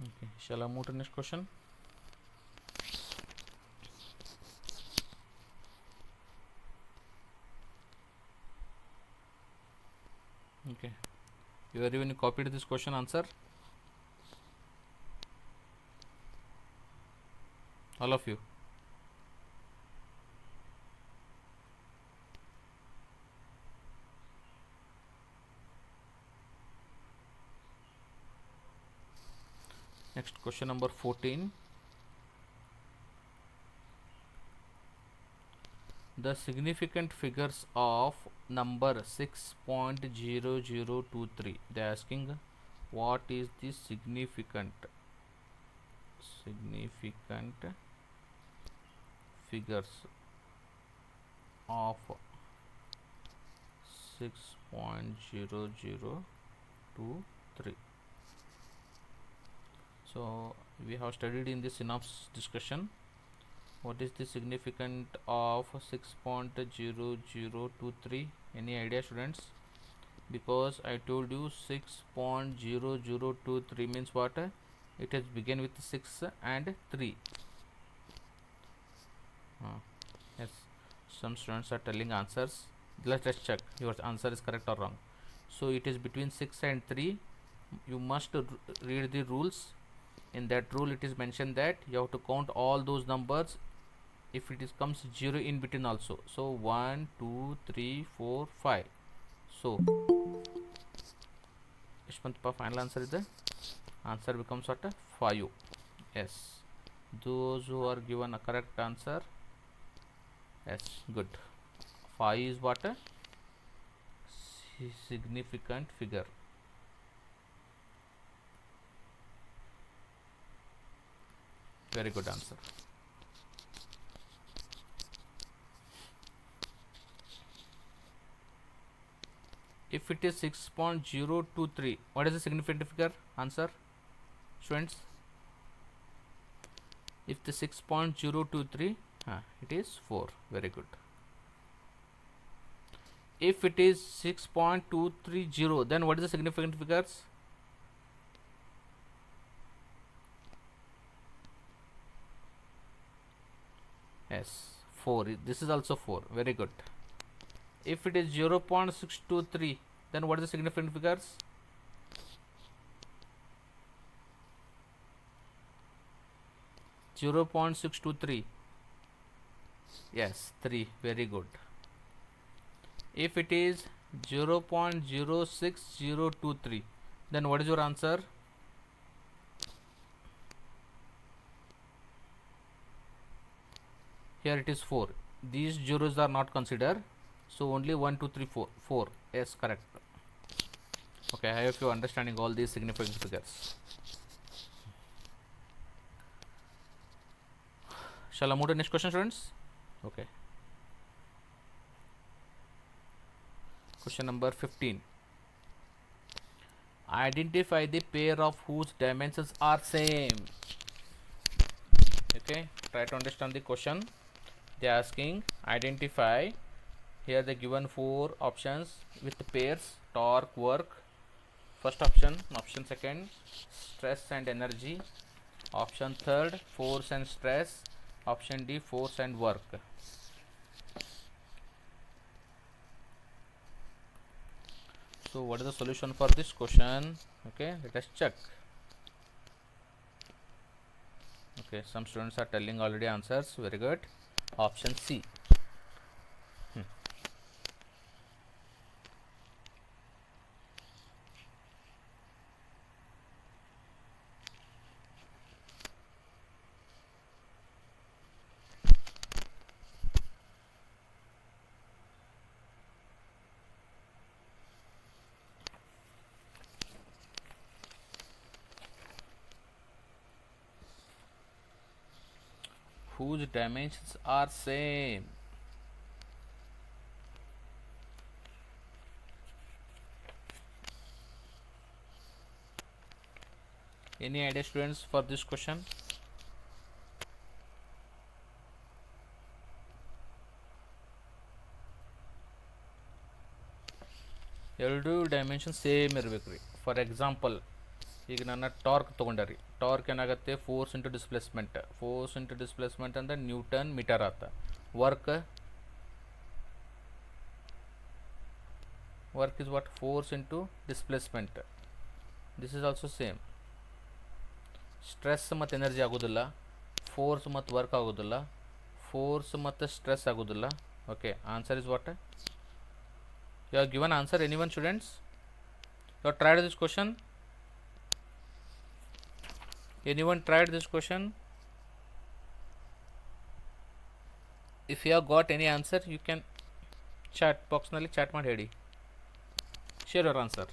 S1: Okay, shall I move to next question? Okay, you everyone copied this question answer, all of you? Next question number 14. The significant figures of number 6.0023. They are asking what is the significant figures of 6.0023. So we have studied in the synopsis discussion what is the significant of 6.0023. Any idea, students? Because I told you 6.0023 means what, it has begin with 6 and 3. Yes, some students are telling answers. Let's check your answer is correct or wrong. So it is between 6 and 3. You must read the rules. In that rule it is mentioned that you have to count all those numbers if it is comes 0 in between also. So 1 2 3 4 5. So Ishmantpa, final answer is the answer becomes what, 5. Yes, those who are given a correct answer, yes, good. 5 is what, a significant figure. Very good answer. If it is 6.023, what is the significant figure? Answer, students. If the 6.023, it is 4. Very good. If it is 6.230, then what is the significant figures? Yes, 4. This is also 4. Very good. If it is 0.623, then what is the significant figures? Zero 0.623. Yes, 3. Very good. If it is 0.06023, then what is your answer? Here it is 4. These zeros are not considered, so only 1 2 3 4 4. Yes, correct. Okay, I hope you are understanding all these significant figures. Shall I move to the next question, students? Okay. Question number 15. Identify the pair of whose dimensions are same. Okay, try to understand the question. They are asking identify. Here they given 4 options with pairs: torque, work. First option, option second, stress and energy. Option third, force and stress. Option D, force and work. So what is the solution for this question? Okay, let us check. Okay, some students are telling already answers. Very good. Option C. Whose dimensions are same? Any idea, students, for this question? ಎರಡು dimension same ಇರಬೇಕು. For example, ಈಗ ನನ್ನ torque ತೊಗೊಂಡರಿ. Torque ಏನಾಗುತ್ತೆ? Force into displacement. Force into displacement ಅಂದರೆ Newton metre ಆತ. Work is what? Force into displacement. This is also same. Stress ಮತ್ತು energy ಆಗೋದಿಲ್ಲ, force ಮತ್ತು ವರ್ಕ್ ಆಗೋದಿಲ್ಲ, ಫೋರ್ಸ್ ಮತ್ತು ಸ್ಟ್ರೆಸ್ ಆಗೋದಿಲ್ಲ. Okay, answer is what? You have given answer, anyone, students? You have tried this question? Anyone tried this question? If you have got any answer, you can chat box ನಲ್ಲಿ chat ಮಾಡಿ ಹೇಳಿ. Share your answer.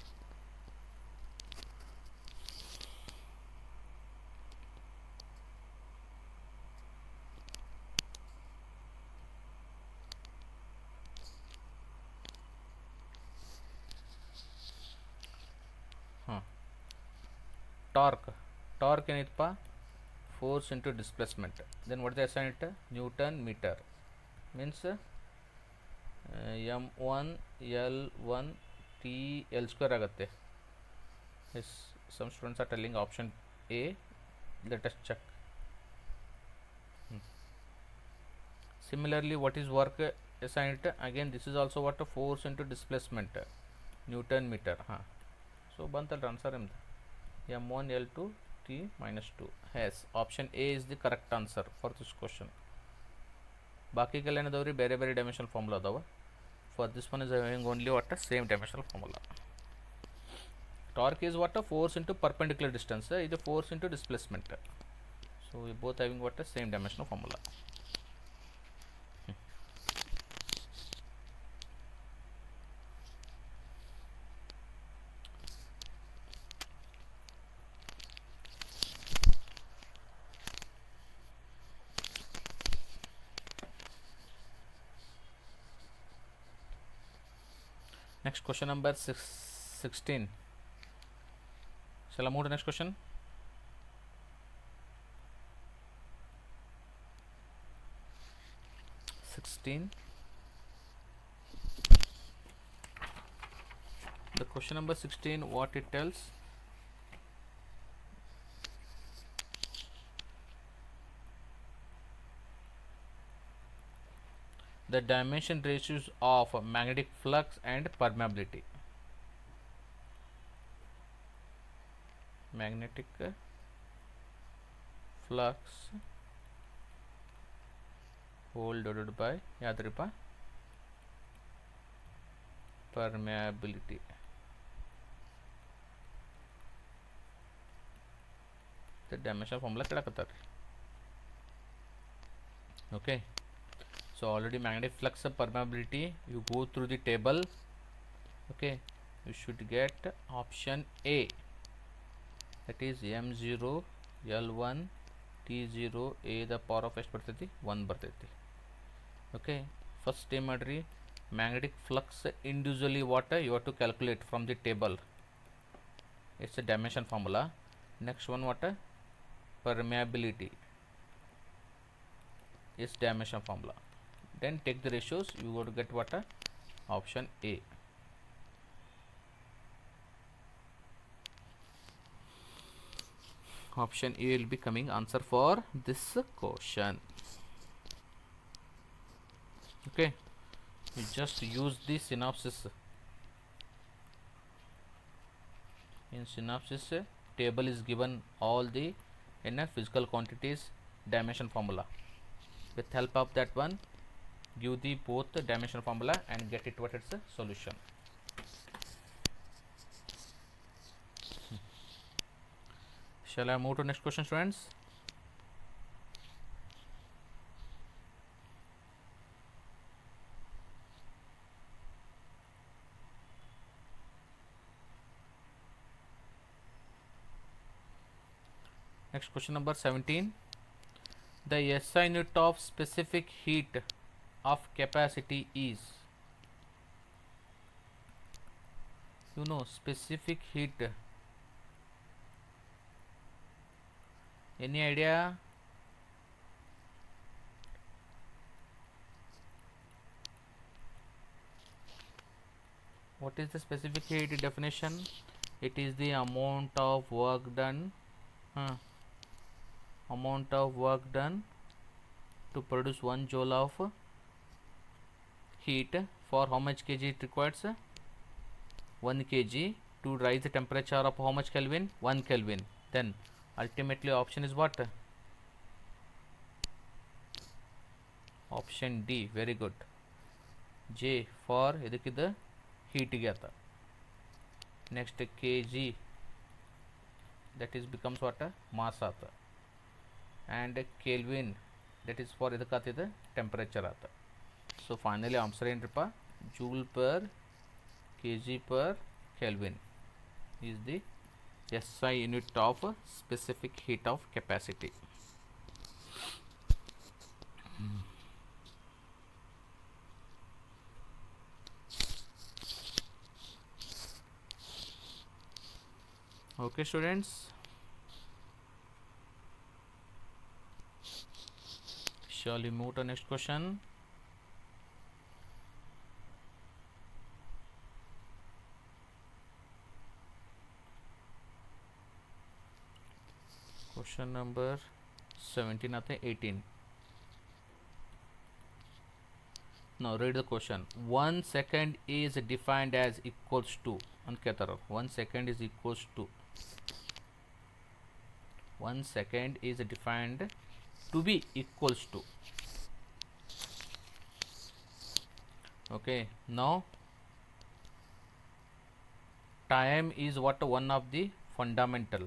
S1: Torque ಏನೈತಪ್ಪ? Force into displacement. Then what the SI unit? Newton meter. Means m1 L1 T L² ಆಗುತ್ತೆ. Yes, some students are telling option A. Let us check. Similarly, what is work assigned? Again, this is also what? Force into displacement, Newton meter. So bantal answer imda m1 L2 T minus 2. Yes, option A is the correct answer for this question. ಬಾಕಿ ಕೆಲ ಏನದವ್ರಿ ಬೇರೆ ಬೇರೆ dimensional formula ಅದಾವ. For this one is having only what? Same dimensional formula. Torque is what? Force into perpendicular distance. ಇದು force into displacement. So both having what? Same dimensional formula. Next question number 16. Shall I move to the next question? The question number 16, what it tells? The dimension ratios of magnetic flux and permeability. Magnetic flux whole divided by yadripa permeability. The dimension formula ಕೆಳಕತ್ತಾರ. Okay, So already magnetic flux permeability, you go through the table. Okay, you should get option A, that is m0 l1 t0 a the power of ಎಷ್ಟು ಬರ್ತೈತಿ 1 ಬರ್ತೈತಿ. Okay, first time ಮಾಡ್ರಿ magnetic flux individually what you have to calculate from the table, it's a dimension formula. Next one what permeability is dimension formula, then take the ratios, you go to get what option A. Option A will be coming answer for this question. Okay, we just use the synopsis. In synopsis table is given all the physical quantities dimension formula. With help of that one, give the both the dimension formula and get it what its a solution. Shall I move to next question, students? Next question number 17. The SI unit of specific heat of capacity is, you know, specific heat, any idea? What is the specific heat definition? It is the amount of work done, amount of work done to produce 1 joule of heat. For how much kg it requires? 1 kg to rise the temperature of how much Kelvin? 1 Kelvin. Then ultimately option is what? Option D. Very good. J for ಇದಕ್ಕಿದ heat ಗೆ ಆತ. Next kg, that is becomes what? Mass ಆತ. And Kelvin, that is for ಇದಕ್ಕಾತಿದ temperature ಆತ. So finally answer ಏನಪ್ಪ? Joule per kg per Kelvin is the SI unit of specific heat of capacity. Okay, students, shall we move to next question? Question number 17 आते 18. Now read the question. 1 second is defined as equals to, and कहता रहो 1 second is equals to, 1 second is defined to be equals to. Okay, now time is what? One of the fundamental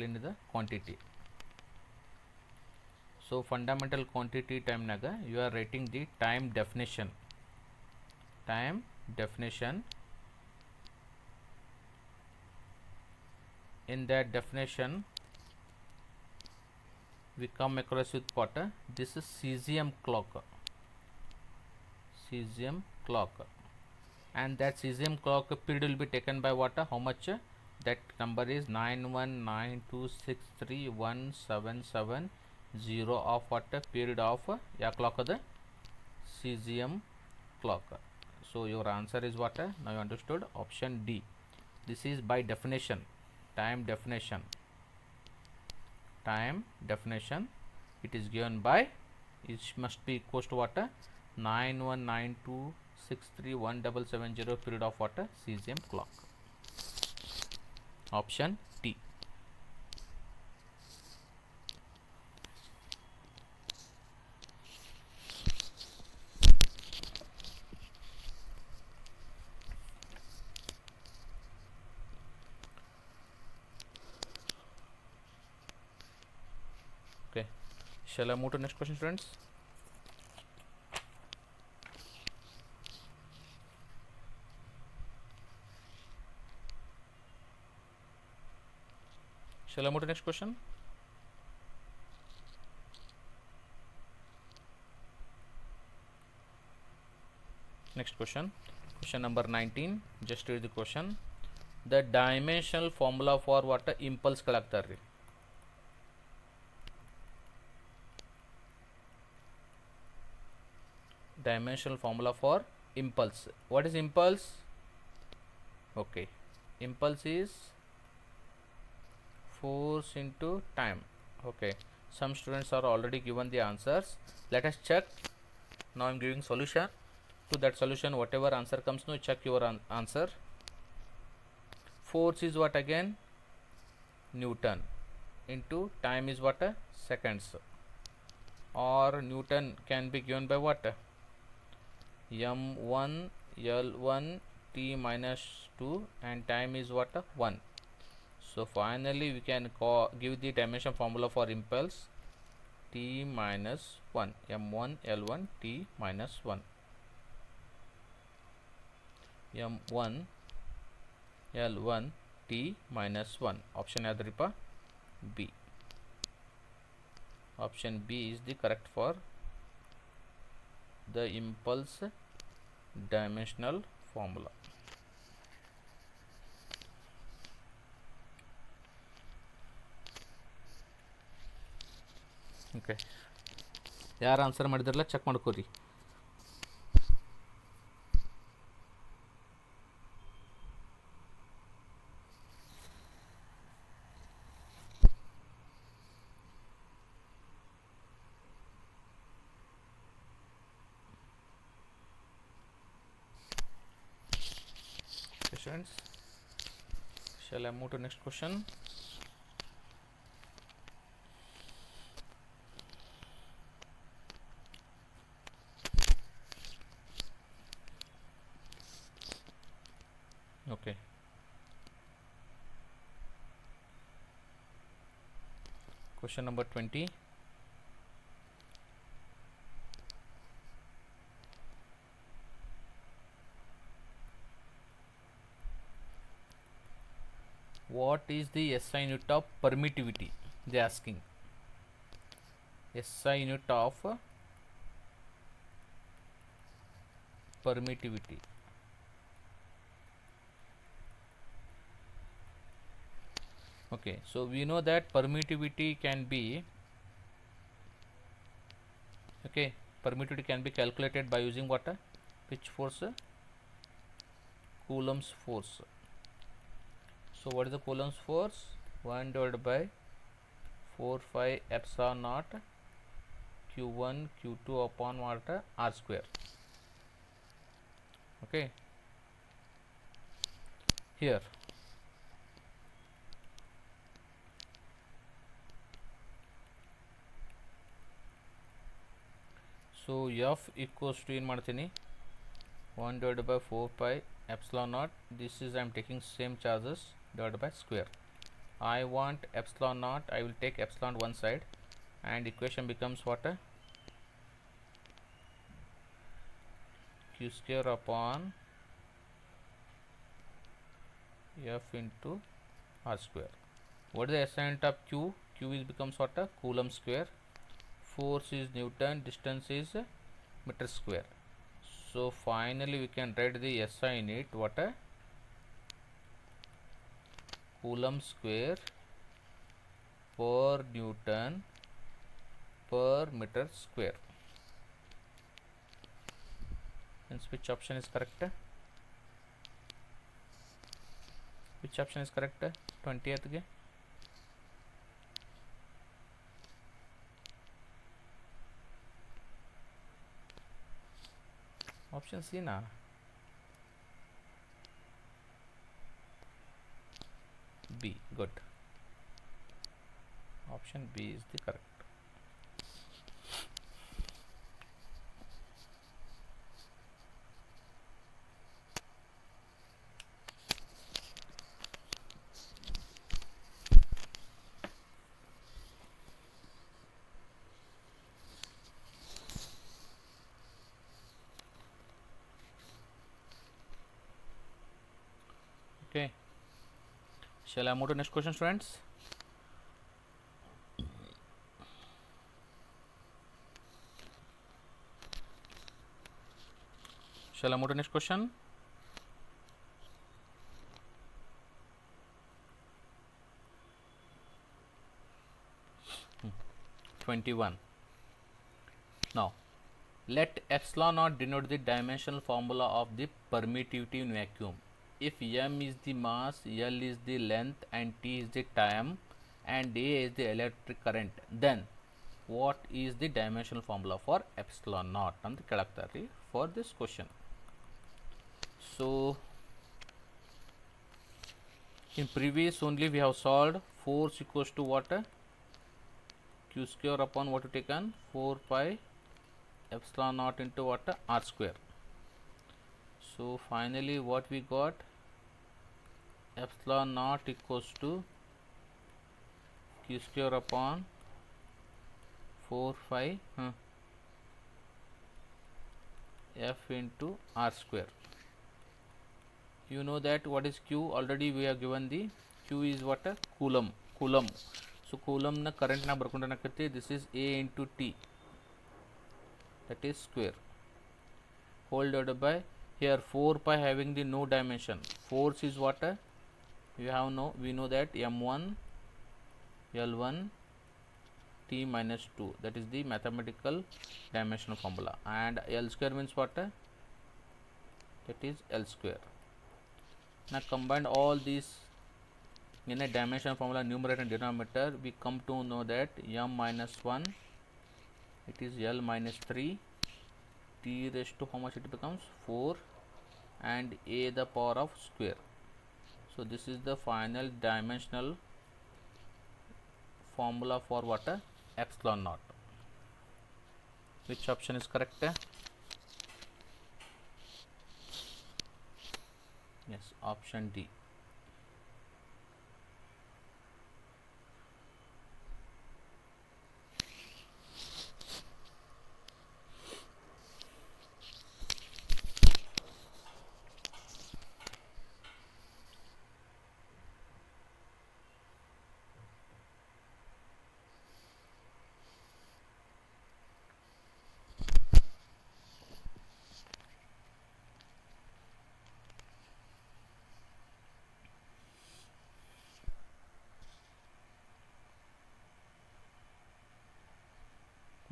S1: in the quantity. So fundamental quantity time naga you are writing the time definition. In that definition we come across with what? This is cesium clock, and that cesium clock period will be taken by what? How much? That number is 9192631770 of what? Period of ya clock the cesium clock. So your answer is what? Now you understood option D. This is by definition, time definition. It is given by, it must be equals to what? 9192631770 period of what? Cesium clock. Option T. Okay, Shall I move to next question, students? Shall I move to next question? Next question, question number 19. Just read the question. The dimensional formula for what impulse kalagtarri. Dimensional formula for impulse. What is impulse? Okay, impulse is force into time. Okay, some students are already given the answers. Let us check. Now I am giving solution. To that solution, whatever answer comes, no, check your answer. Force is what again? Newton. Into time is what? Seconds. Or Newton can be given by what? m1 l1 t minus 2 and time is what? 1. So finally we can give the dimension formula for impulse t minus 1, m1 l1 t minus 1, m1 l1 t minus 1. Option yadripa B. Option B is the correct for the impulse dimensional formula. Okay, ಯಾರು answer ಮಾಡಿದ್ರಲ್ಲ check ಮಾಡ್ಕೋರಿ. Students, shall I move to next question? Okay, question number 20. What is the SI unit of permittivity? They are asking. SI unit of permittivity. Okay, so we know that permittivity can be, okay, permittivity can be calculated by using what? Which force? Coulomb's force. So what is the Coulomb's force? 1 divided by 4 5 epsilon naught q1 q2 upon what? R square. Okay, here so F equals to in ಮಾಡ್ತೀನಿ 1 divided by 4 pi epsilon naught. This is I am taking same charges divided by square. I want epsilon naught, I will take epsilon one side and equation becomes what? Q square upon F into R square. What is the SI unit of Q? Q is becomes what? Coulomb square. Force is Newton, distance is meter square. So finally we can write the SI unit what? Coulomb square per Newton per meter square. And which option is correct? Which option is correct? 20th ge option C na. B. Good. Option B is the correct. Okay, shall I move to next question, students? Shall I move to next question? 21. Now, let epsilon naught denote the dimensional formula of the permittivity in vacuum. If m is the mass, L is the length, and T is the time, and A is the electric current, then what is the dimensional formula for epsilon naught ಅಂತ ಕೇಳಾಕ್ತಾರೆ for this question. So in previous only we have solved force equals to what? Q square upon what you taken 4 pi epsilon naught into what? R square. So finally what we got, epsilon naught equals to Q square upon 4 pi F into R square. You know that what is Q, already we have given the Q is what? Coulomb. So coulomb na current na barkondanakate, this is A into T, that is square, whole divided by here 4 pi having the no dimension. Force is what? We know that m1 L1 T minus 2, that is the mathematical dimensional formula, and L square means what? That is L square. Now combine all these in a dimension formula, numerator and denominator, we come to know that m minus 1, it is L minus 3, T raised to how much it becomes 4, and A the power of square. So this is the final dimensional formula for what? Epsilon naught. Which option is correct? Yes, option D.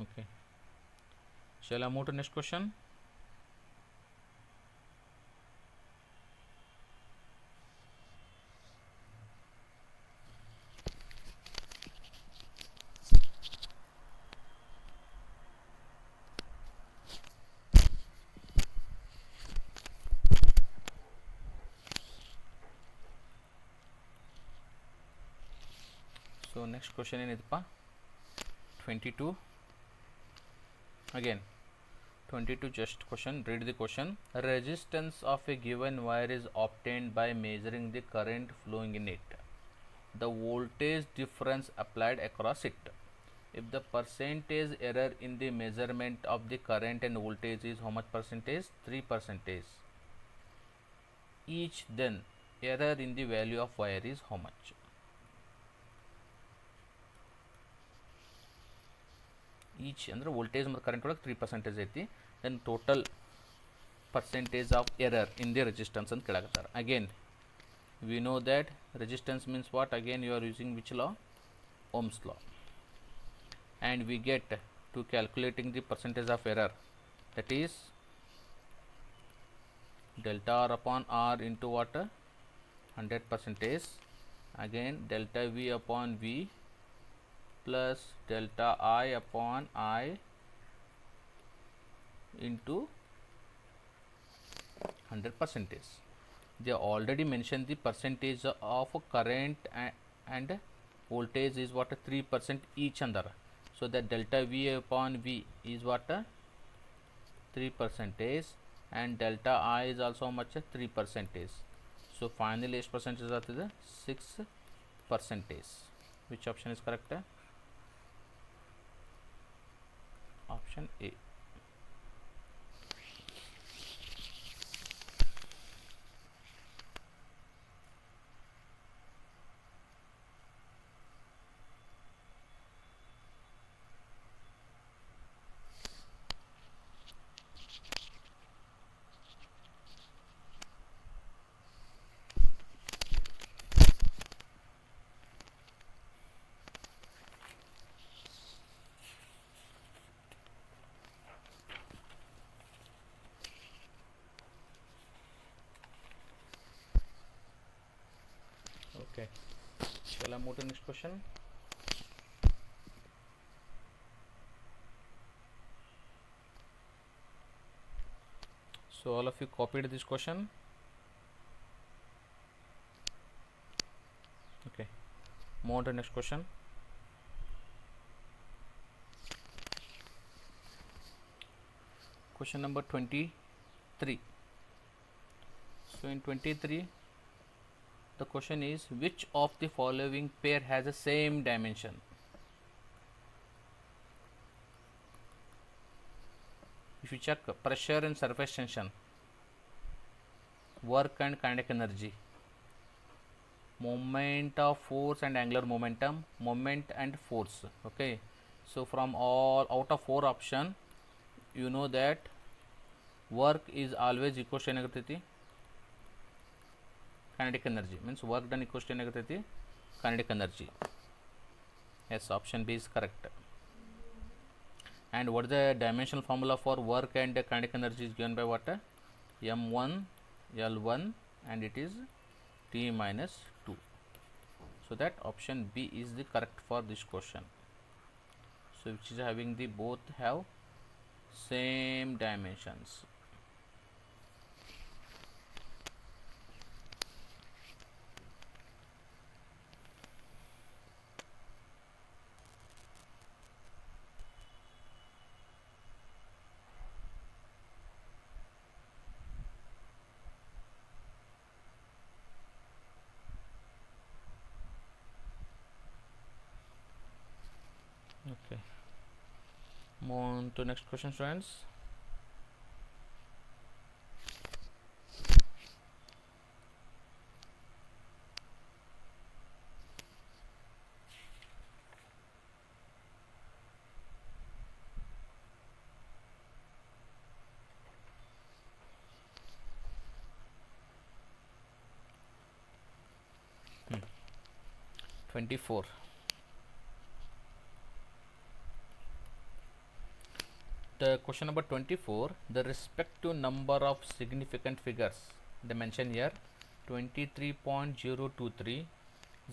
S1: Okay, shall I move to next question? So next question ಏನೈತಪ್ಪ 22. Again 22, just question, read the question. Resistance of a given wire is obtained by measuring the current flowing in it, the voltage difference applied across it. If the percentage error in the measurement of the current and voltage is how much percentage? 3%. Each, then error in the value of wire is how much? Each ಅಂದ್ರೆ voltage ಮತ್ತು current ಒಳಗೆ 3% ಐತಿ, then total percentage of error in the resistance ಅಂತ ಕೇಳಾಕತ್ತಾರ. Again we know that resistance means what? Again you are using which law? Ohm's law. And we get to calculating the percentage of error, that is delta R upon R into what? 100%. Again delta V upon V plus delta I upon I into 100%. They already mentioned the percentage of current and voltage is what? 3% each under. So that delta V upon V is what? 3%, and delta I is also how much? 3%. So finally ಎಷ್ಟು percentage ಆಗ್ತದೆ? 6%. Which option is correct? Option A. Okay, shall I move to next question? So all of you copied this question. Okay, move on to next question. Question number 23. So in 23, the question is, which of the following pair has the same dimension? If you check pressure and surface tension, work and kinetic energy, moment of force and angular momentum, moment and force. Okay, so from all out of 4 option, you know that work is always equals to negative kinetic energy, means work done equals to negative kinetic energy. Yes, option B is correct. And what is the dimensional formula for work and kinetic energy is given by what? M1 L1, and it is T minus 2. So that option B is the correct for this question. So which is having the both have same dimensions. Okay, move on to next question, students. Hmm. 24. The question number 24, the respective number of significant figures they mention here: 23.023,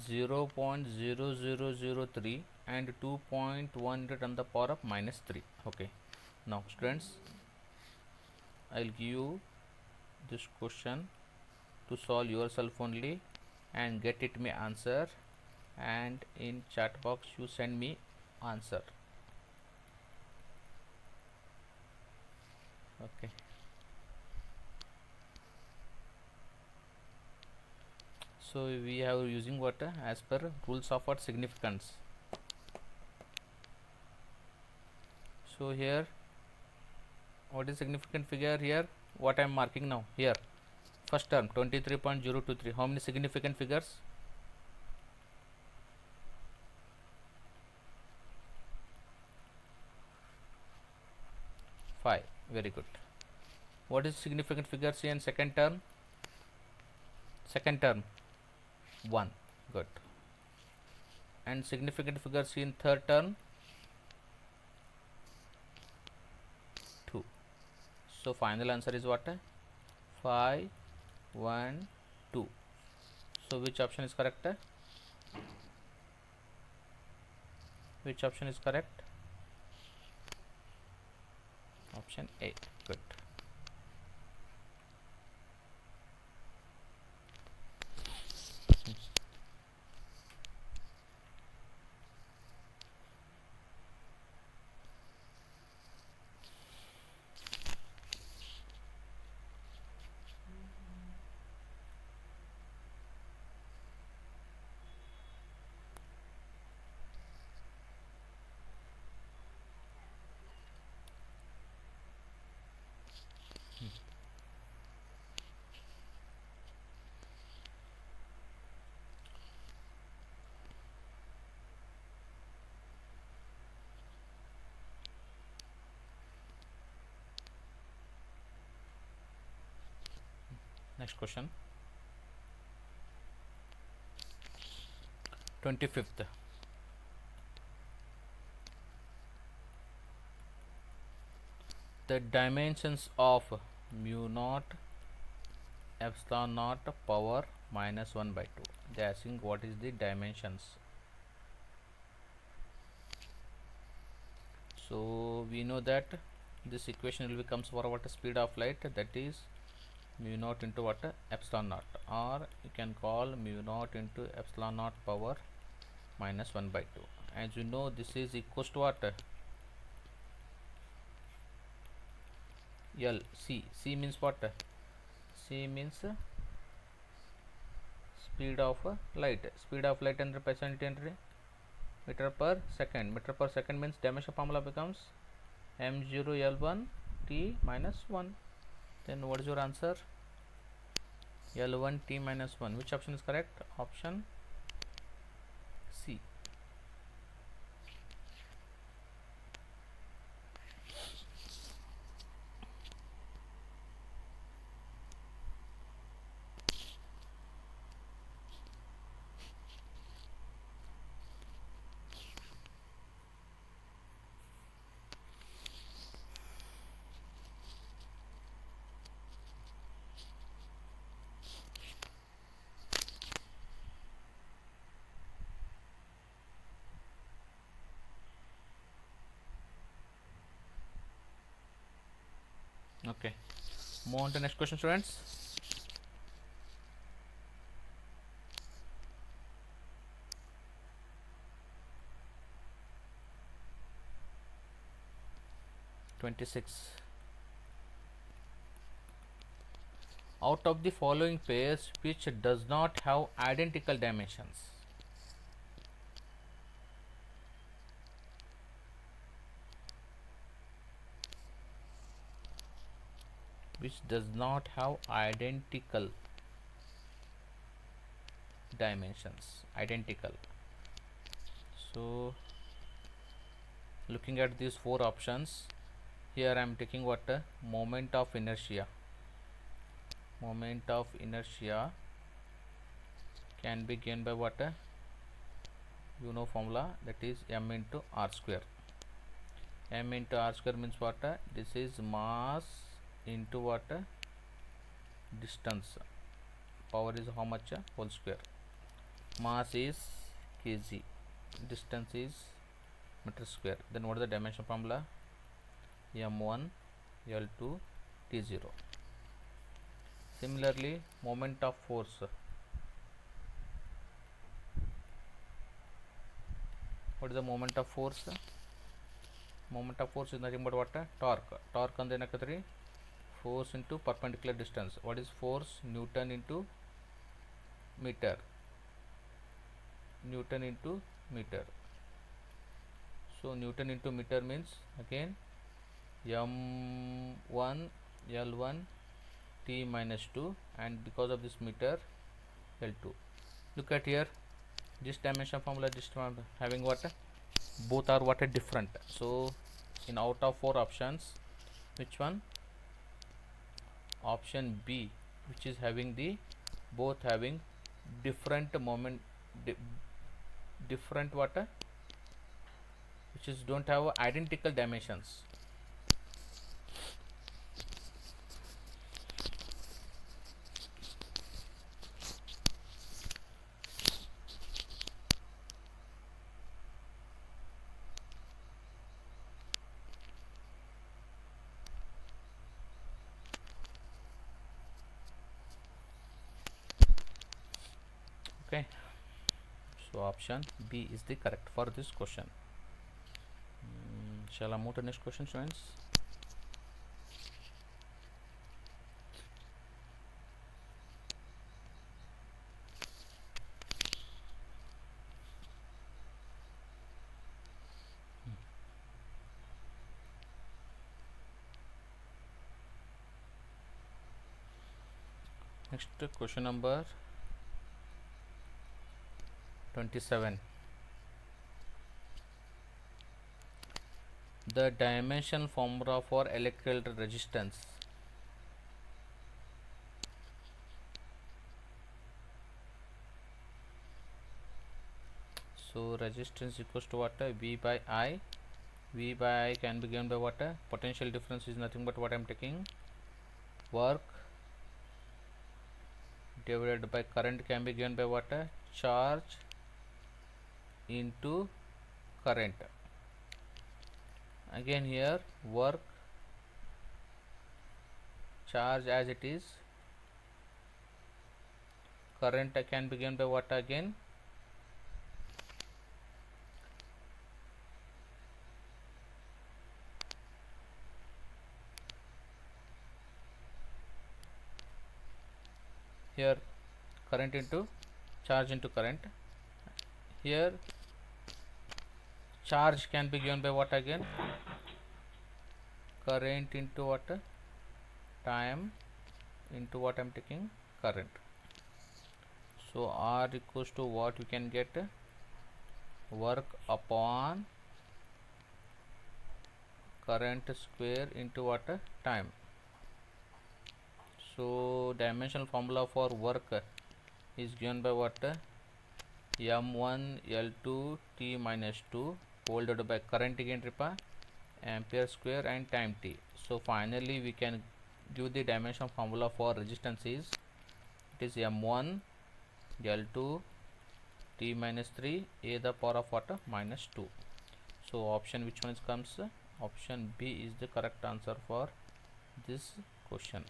S1: 0.0003, and 2.100 on the power of minus 3. Okay, now students, I'll give you this question to solve yourself only and get it me answer, and in chat box you send me answer. Okay, so we have using what as per rules of what significance. So here, what is significant figure here? What I am marking now here? First term 23.023. How many significant figures? 5. Very good. What is significant figures in second term? Second term 1. Good. And significant figures in third term 2. So final answer is what? 5, 1, 2. So which option is correct? Which option is correct? Option A. Good. Next question. 25th. The dimensions of mu naught epsilon naught power minus 1 by 2. They are asking what is the dimensions. So we know that this equation will becomes for what speed of light, that is mu naught into what epsilon naught, or you can call mu naught into epsilon naught power minus 1 by 2. As you know, this is equals to what? L. C means what? C means speed of light. Speed of light under percent into meter per second. Meter per second means dimension formula becomes m0 L1 t minus 1. Then what is your answer? L1 t minus 1. Which option is correct? Option C. Okay, move on to next question, students. (26) Out of the following pairs, which does not have identical dimensions? Which does not have identical dimensions. Identical. So looking at these four options, here I am taking what? Moment of inertia. Moment of inertia can be gained by what? You know formula, that is m into r square. M into r square means what? This is mass into what? Distance. Power is how much? Whole square. Mass is kg, distance is meter square. Then what is the dimension formula? m1 l2 t0. Similarly, moment of force. What is the moment of force? Moment of force is nothing but what? Torque. Torque ಅಂದ್ರೆ ಏನಾಗ್ತದೆ? Force into perpendicular distance. What is force? Newton into meter. Newton into meter. So Newton into meter means again m1 l1 t minus 2, and because of this meter l2. Look at here, this dimension formula, this one having what? Both are what? Different. So in out of four options, which one? Option B, which is having the both having different moment, different what? Which is don't have identical dimensions. Okay, so option B is the correct for this question. Shall I move to next question, students? Next question number 27. The dimension formula for electrical resistance. So resistance equals to what? V by I. V by I can be given by what? Potential difference is nothing but what I am taking, work divided by current can be given by what? Charge into current. Again here work, charge as it is, current can be given by what again? Here current into charge into current. Here charge can be given by what again? Current into what? Time into what I'm taking? Current. So R equals to what we can get? Work upon current square into what? Time. So dimensional formula for work is given by what? M1 L2 T minus 2 whole divided by current again ripa ampere square and time t. So finally we can give the dimension formula for resistance is, it is M1 L2 T minus 3 a the power of what? Minus 2. So option which one comes? Option B is the correct answer for this question.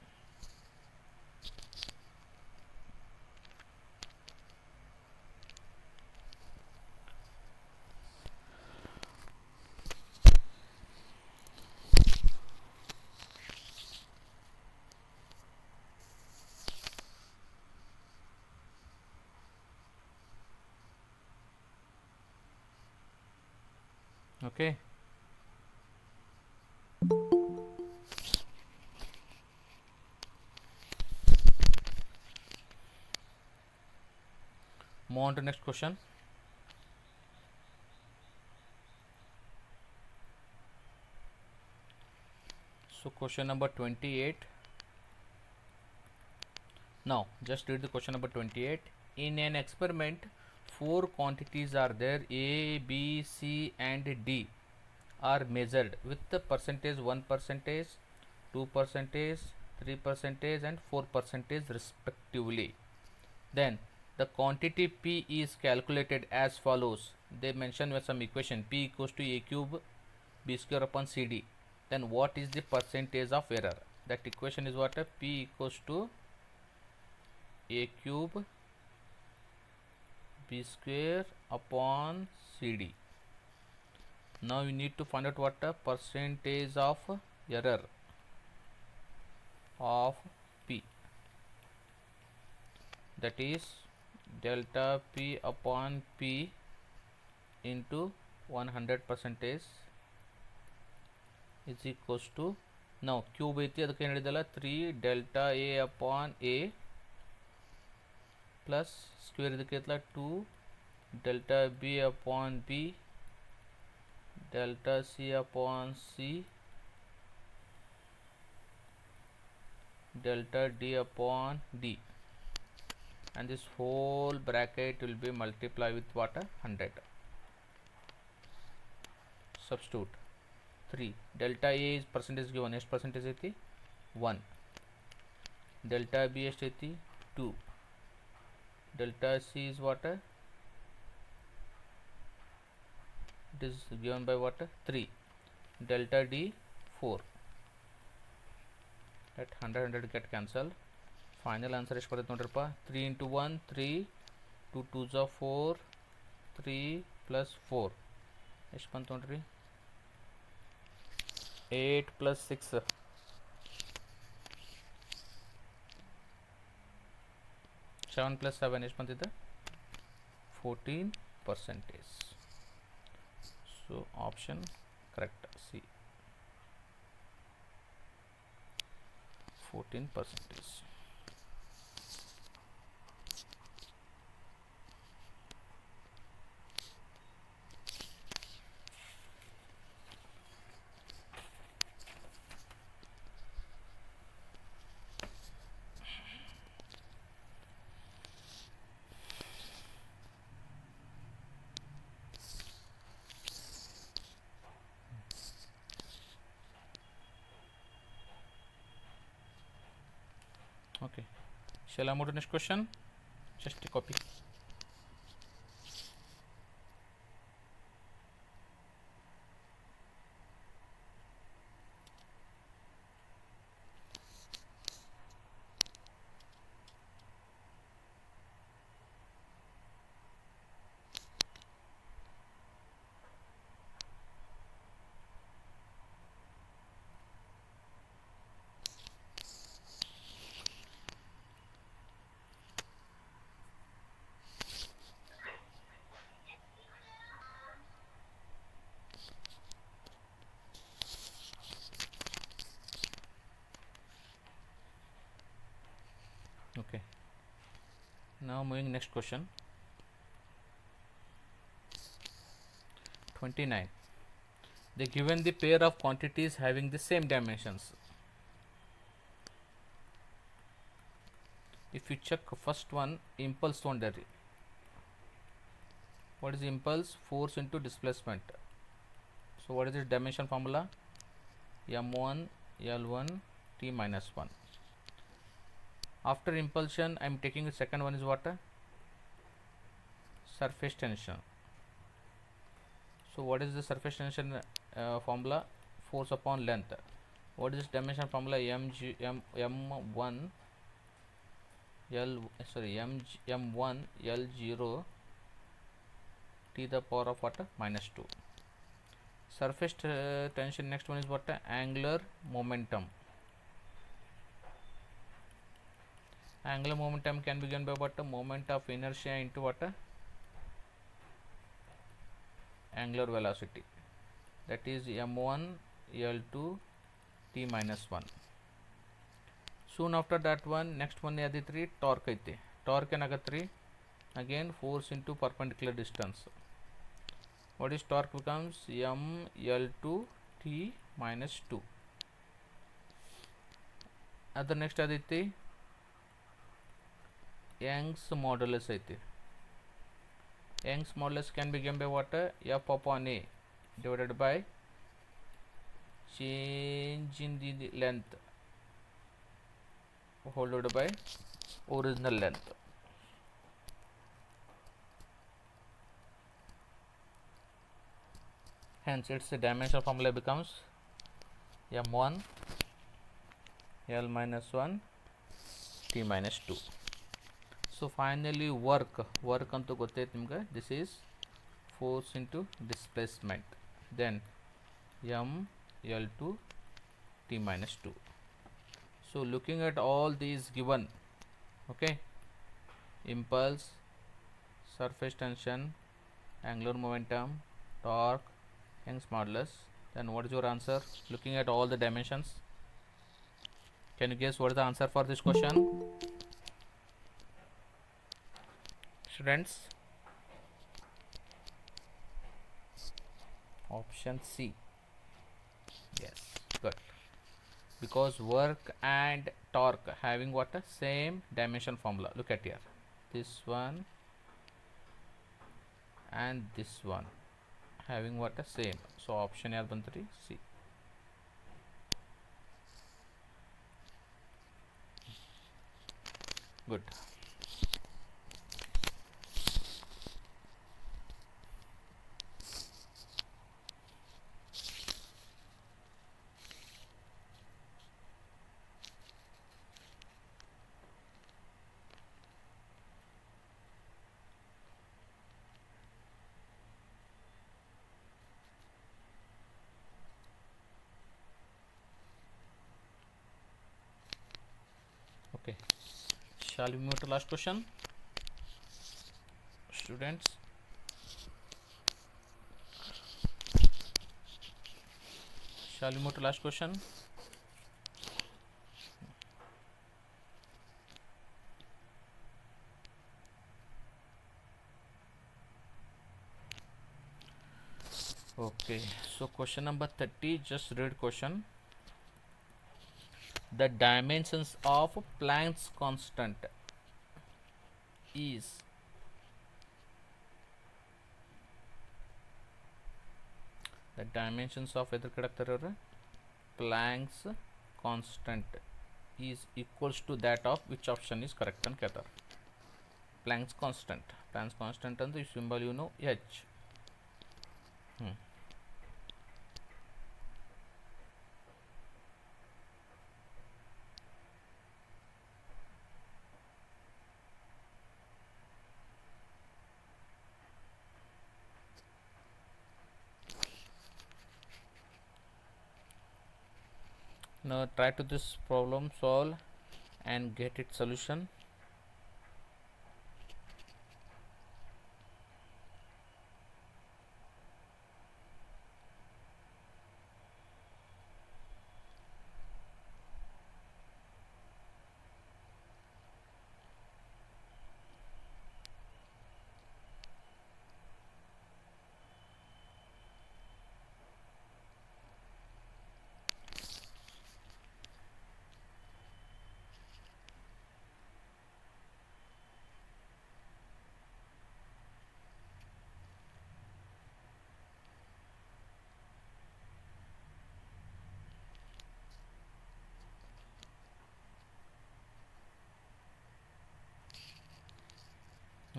S1: Okay. Move on to next question. So question number 28. Now just read the question number 28. In an experiment, 4 quantities are there, A, B, C and D are measured with the percentage 1 percentage, 2 percentage, 3 percentage and 4 percentage respectively. Then the quantity P is calculated as follows. They mention with some equation, P equals to A cube B square upon CD. Then what is the percentage of error? That equation is what? P equals to A cube B square upon CD. Now you need to find out what the percentage of error of P, that is delta P upon P into 100 percentage is equals to, now cube ಐತಿ ಅದಕ್ಕೆ ಏನು ಹೇಳಿದಲ್ಲ 3 delta A upon A plus square ಇದಕ್ಕೆ ಐತಲ್ಲ 2 delta B upon B delta C upon C delta D upon D, and this whole bracket will be multiplied with what? 100. Substitute 3 delta A is percentage given, ಎಷ್ಟು percentage ಐತಿ 1, delta B ಎಷ್ಟು ಐತಿ 2, delta C is what? It is given by what? 3, delta D 4. Let 100 get cancelled. Final answer ಎಷ್ಟು ಬರುತ್ತೆ ನೋಡ್ರಪ್ಪ, 3 into 1 3, 2 2s are 4, 3 plus 4 ಎಷ್ಟು ಬಂತು ನೋಡ್ರಿ, 8 plus 6 7 plus 7 ಎಷ್ಟು ಬಂತಿದೆ 14 percentage. So option correct, C 14 percentage. Okay, Shall I move to next question? Just a copy. Okay, now moving next question. 29. They given the pair of quantities having the same dimensions. If you check first one, impulse boundary. What is impulse? Force into displacement. So what is the dimension formula? m1 l1 t minus 1. After impulsion, I am taking the second one is what? Surface tension. So what is the surface tension formula? Force upon length. What is dimension formula? m1 m1 l0 t the power of what? Minus 2. Surface tension, next one is what? Angular momentum. Angular momentum can be given by what? Moment of inertia into what? Angular velocity. That is m1 l2 t minus 1. Soon after that one, next one is 3 torque aite. Torque enaga 3. Again force into perpendicular distance. What is torque becomes m l2 t minus 2. Other next aditi Young's modulus aite. Young's modulus can be given by what? F upon a divided by change in the length whole divided by original length. Hence its dimension formula becomes m1 l minus 1 t minus 2. So finally work antu gottayte nimage. This is force into displacement, then m l2 t minus 2. So looking at all these given, okay, impulse, surface tension, angular momentum, torque, Young's modulus, then what is your answer looking at all the dimensions? Can you guess what is the answer for this question, students? Option C. Yes, good. Because work and torque having what? Same dimension formula. Look at here, this one and this one having what? Same. So option here bantari C. Good. Okay, shall we move to last question, students? Shall we move to last question? Okay, so question number 30, just read question. The dimensions of Planck's constant is the dimensions of Planck's constant is equals to that of which option is correct ಅಂತ ಕೇಳ್ತಾರೆ. Planck's constant ಅಂದ್ರೆ ಈ symbol h. Now try to this problem solve and get its solution.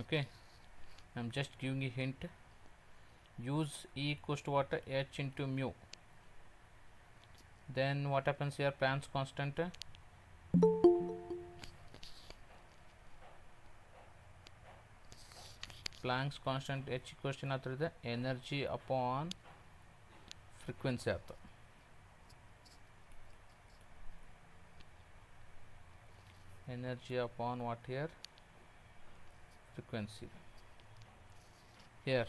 S1: Okay, I'm just giving a hint. Use E equals to what? H into mu. Then what happens here? Planck's constant. Planck's constant H equals to the energy upon frequency. Energy upon what here? Frequency. Here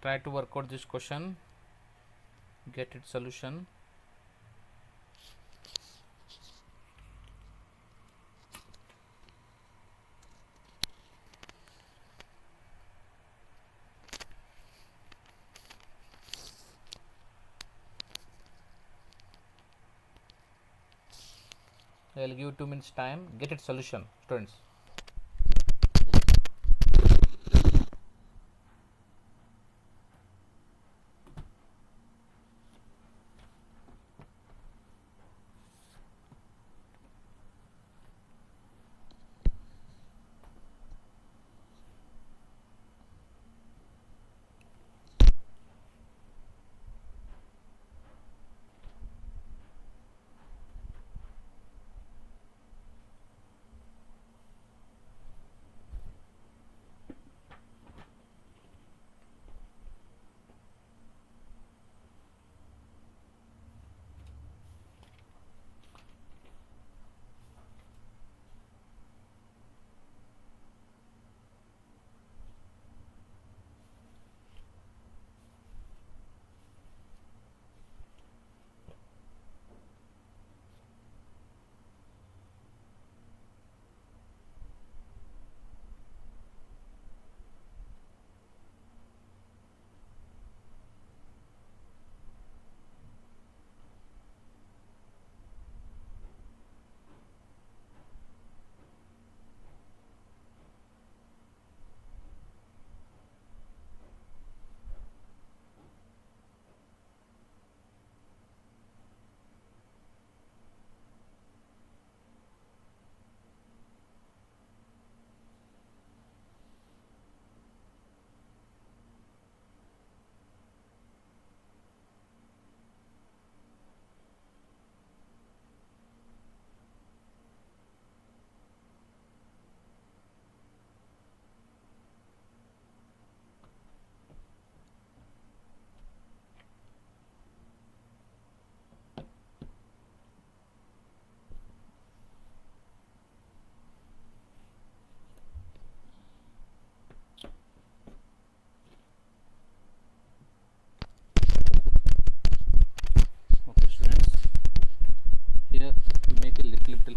S1: try to work out this question, get its solution. I'll give you 2 minutes time, get its solution, students.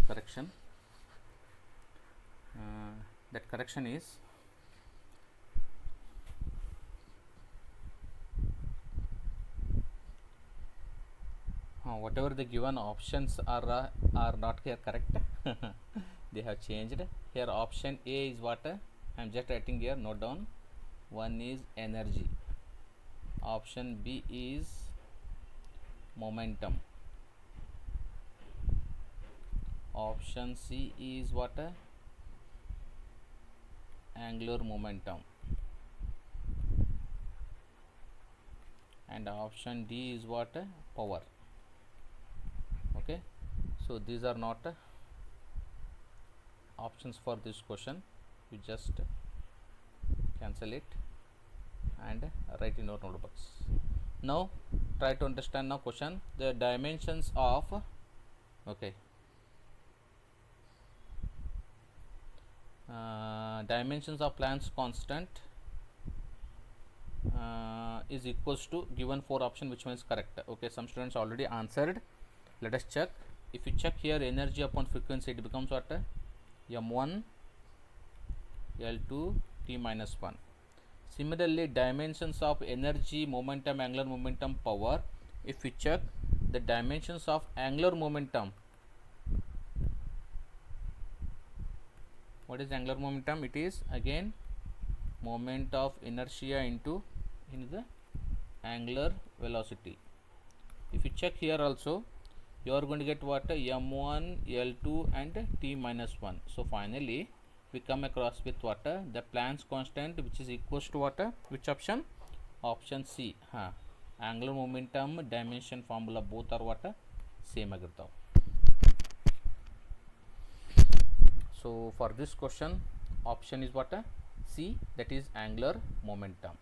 S1: Correction. That correction is whatever the given options are not here correct. They have changed. Here option A is what? I am just writing here, note down. One is energy. Option B is momentum. Option C is what? Angular momentum. And option D is what? Power. Okay, so these are not options for this question. You just cancel it and write in your notebooks. Now try to understand now question. The dimensions of, okay, dimensions of Planck's constant is equals to given 4 option, which one is correct. Okay, some students already answered. Let us check. If you check here energy upon frequency, it becomes what? M1 L2 T minus 1. Similarly, dimensions of energy, momentum, angular momentum, power. If we check the dimensions of angular momentum, what is angular momentum? It is again moment of inertia into the angular velocity. If you check here also, you are going to get what? M1, L2 and T minus 1. So finally we come across with what? The Planck's constant, which is equals to what? Which option? Option C. Angular momentum dimension formula both are what? Same agirtav. So for this question, option is what? C, that is angular momentum.